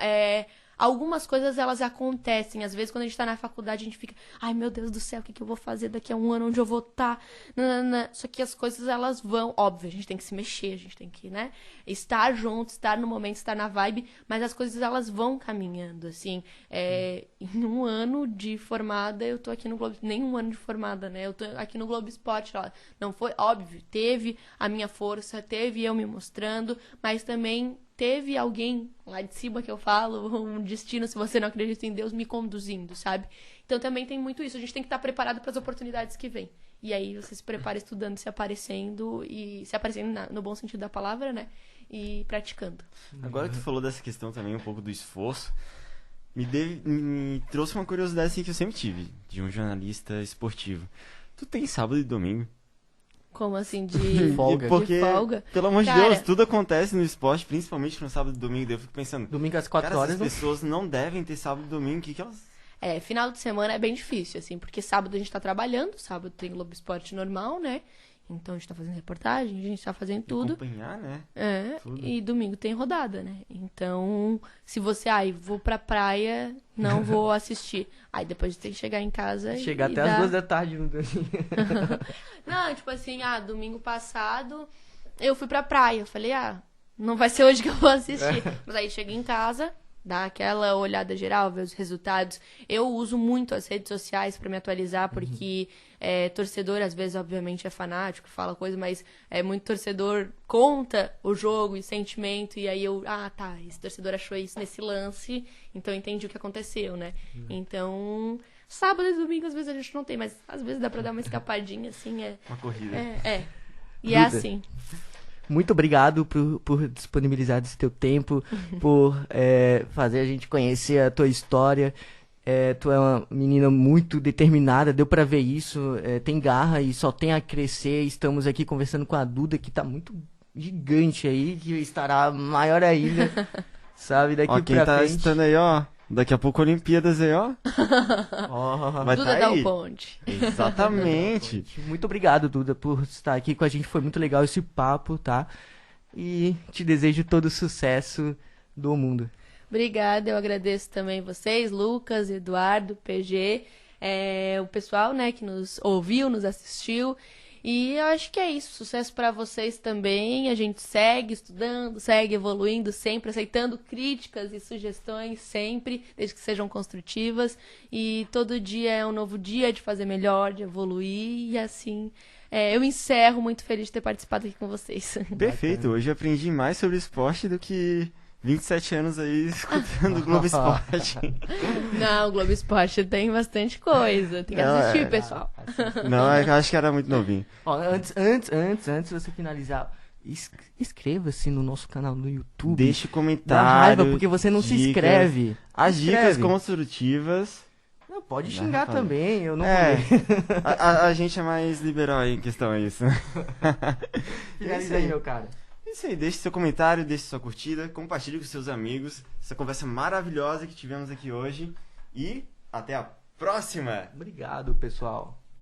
algumas coisas, elas acontecem. Às vezes, quando a gente tá na faculdade, a gente fica... Ai, meu Deus do céu, o que eu vou fazer daqui a um ano? Onde eu vou estar? Só que as coisas, elas vão... Óbvio, a gente tem que se mexer, a gente tem que, né? Estar junto, estar no momento, estar na vibe. Mas as coisas, elas vão caminhando, assim. Em um ano de formada, eu tô aqui no Globo... Nem um ano de formada, né? Eu tô aqui no Globo Esporte. Ó. Não foi... Óbvio, teve a minha força, teve eu me mostrando, mas também... Teve alguém lá de cima que eu falo, um destino, se você não acredita em Deus, me conduzindo, sabe? Então também tem muito isso. A gente tem que estar preparado para as oportunidades que vêm. E aí você se prepara estudando, se aparecendo no bom sentido da palavra, né? E praticando. Agora que tu falou dessa questão também, um pouco do esforço, me trouxe uma curiosidade assim, que eu sempre tive, de um jornalista esportivo. Tu tem sábado e domingo? Como assim, de folga? Porque, de folga? pelo amor de Cara, Deus, tudo acontece no esporte, principalmente no sábado e domingo. Daí eu fico pensando, Domingo às 4 horas. essas pessoas não devem ter sábado e domingo, o que elas... Final de semana é bem difícil, assim, porque sábado a gente tá trabalhando, sábado tem Globo Esporte normal, né? Então a gente tá fazendo reportagem, a gente tá fazendo tudo. Acompanhar, né? Tudo. E domingo tem rodada, né? Então, se você, vou pra praia, não vou assistir. Aí depois tem que chegar em casa Chegar e até as 2 da tarde. Não, tipo assim, domingo passado eu fui pra praia. Eu falei, não vai ser hoje que eu vou assistir. Mas aí chega em casa, dá aquela olhada geral, ver os resultados. Eu uso muito as redes sociais pra me atualizar, porque torcedor, às vezes, obviamente, é fanático, fala coisa, mas muito torcedor conta o jogo e sentimento, e aí eu, esse torcedor achou isso nesse lance, então eu entendi o que aconteceu, né? Então, sábado e domingo, às vezes, a gente não tem, mas às vezes dá pra dar uma escapadinha, assim, Uma corrida. E Duda, é assim. Muito obrigado por disponibilizar esse teu tempo, por fazer a gente conhecer a tua história. Tu é uma menina muito determinada, deu pra ver isso, tem garra e só tem a crescer. Estamos aqui conversando com a Duda, que tá muito gigante aí, que estará maior ainda, sabe, daqui Quem pra tá frente. assistindo aí, daqui a pouco Olimpíadas aí, Vai Duda tá Dal aí. Ponte. Exatamente. Muito obrigado, Duda, por estar aqui com a gente, foi muito legal esse papo, tá? E te desejo todo o sucesso do mundo. Obrigada, eu agradeço também vocês, Lucas, Eduardo, PG, o pessoal, né, que nos ouviu, nos assistiu. E eu acho que é isso. Sucesso para vocês também. A gente segue estudando, segue evoluindo, sempre aceitando críticas e sugestões, sempre, desde que sejam construtivas. E todo dia é um novo dia de fazer melhor, de evoluir. E assim, eu encerro muito feliz de ter participado aqui com vocês. Perfeito. Hoje eu aprendi mais sobre esporte do que 27 anos aí escutando o Globo Esporte. Não, o Globo Esporte tem bastante coisa. Tem que assistir, pessoal. Não, eu acho que era muito novinho. Antes de você finalizar, inscreva-se no nosso canal no YouTube. Deixe Dá comentário. raiva porque você não se dicas. inscreve. As dicas Inscreve. construtivas. Não, pode Não, xingar rapaz. também, eu não É, vou ler. a gente é mais liberal aí em questão a isso. Finaliza aí, meu cara. Isso aí, deixe seu comentário, deixe sua curtida, compartilhe com seus amigos essa conversa maravilhosa que tivemos aqui hoje e até a próxima! Obrigado, pessoal.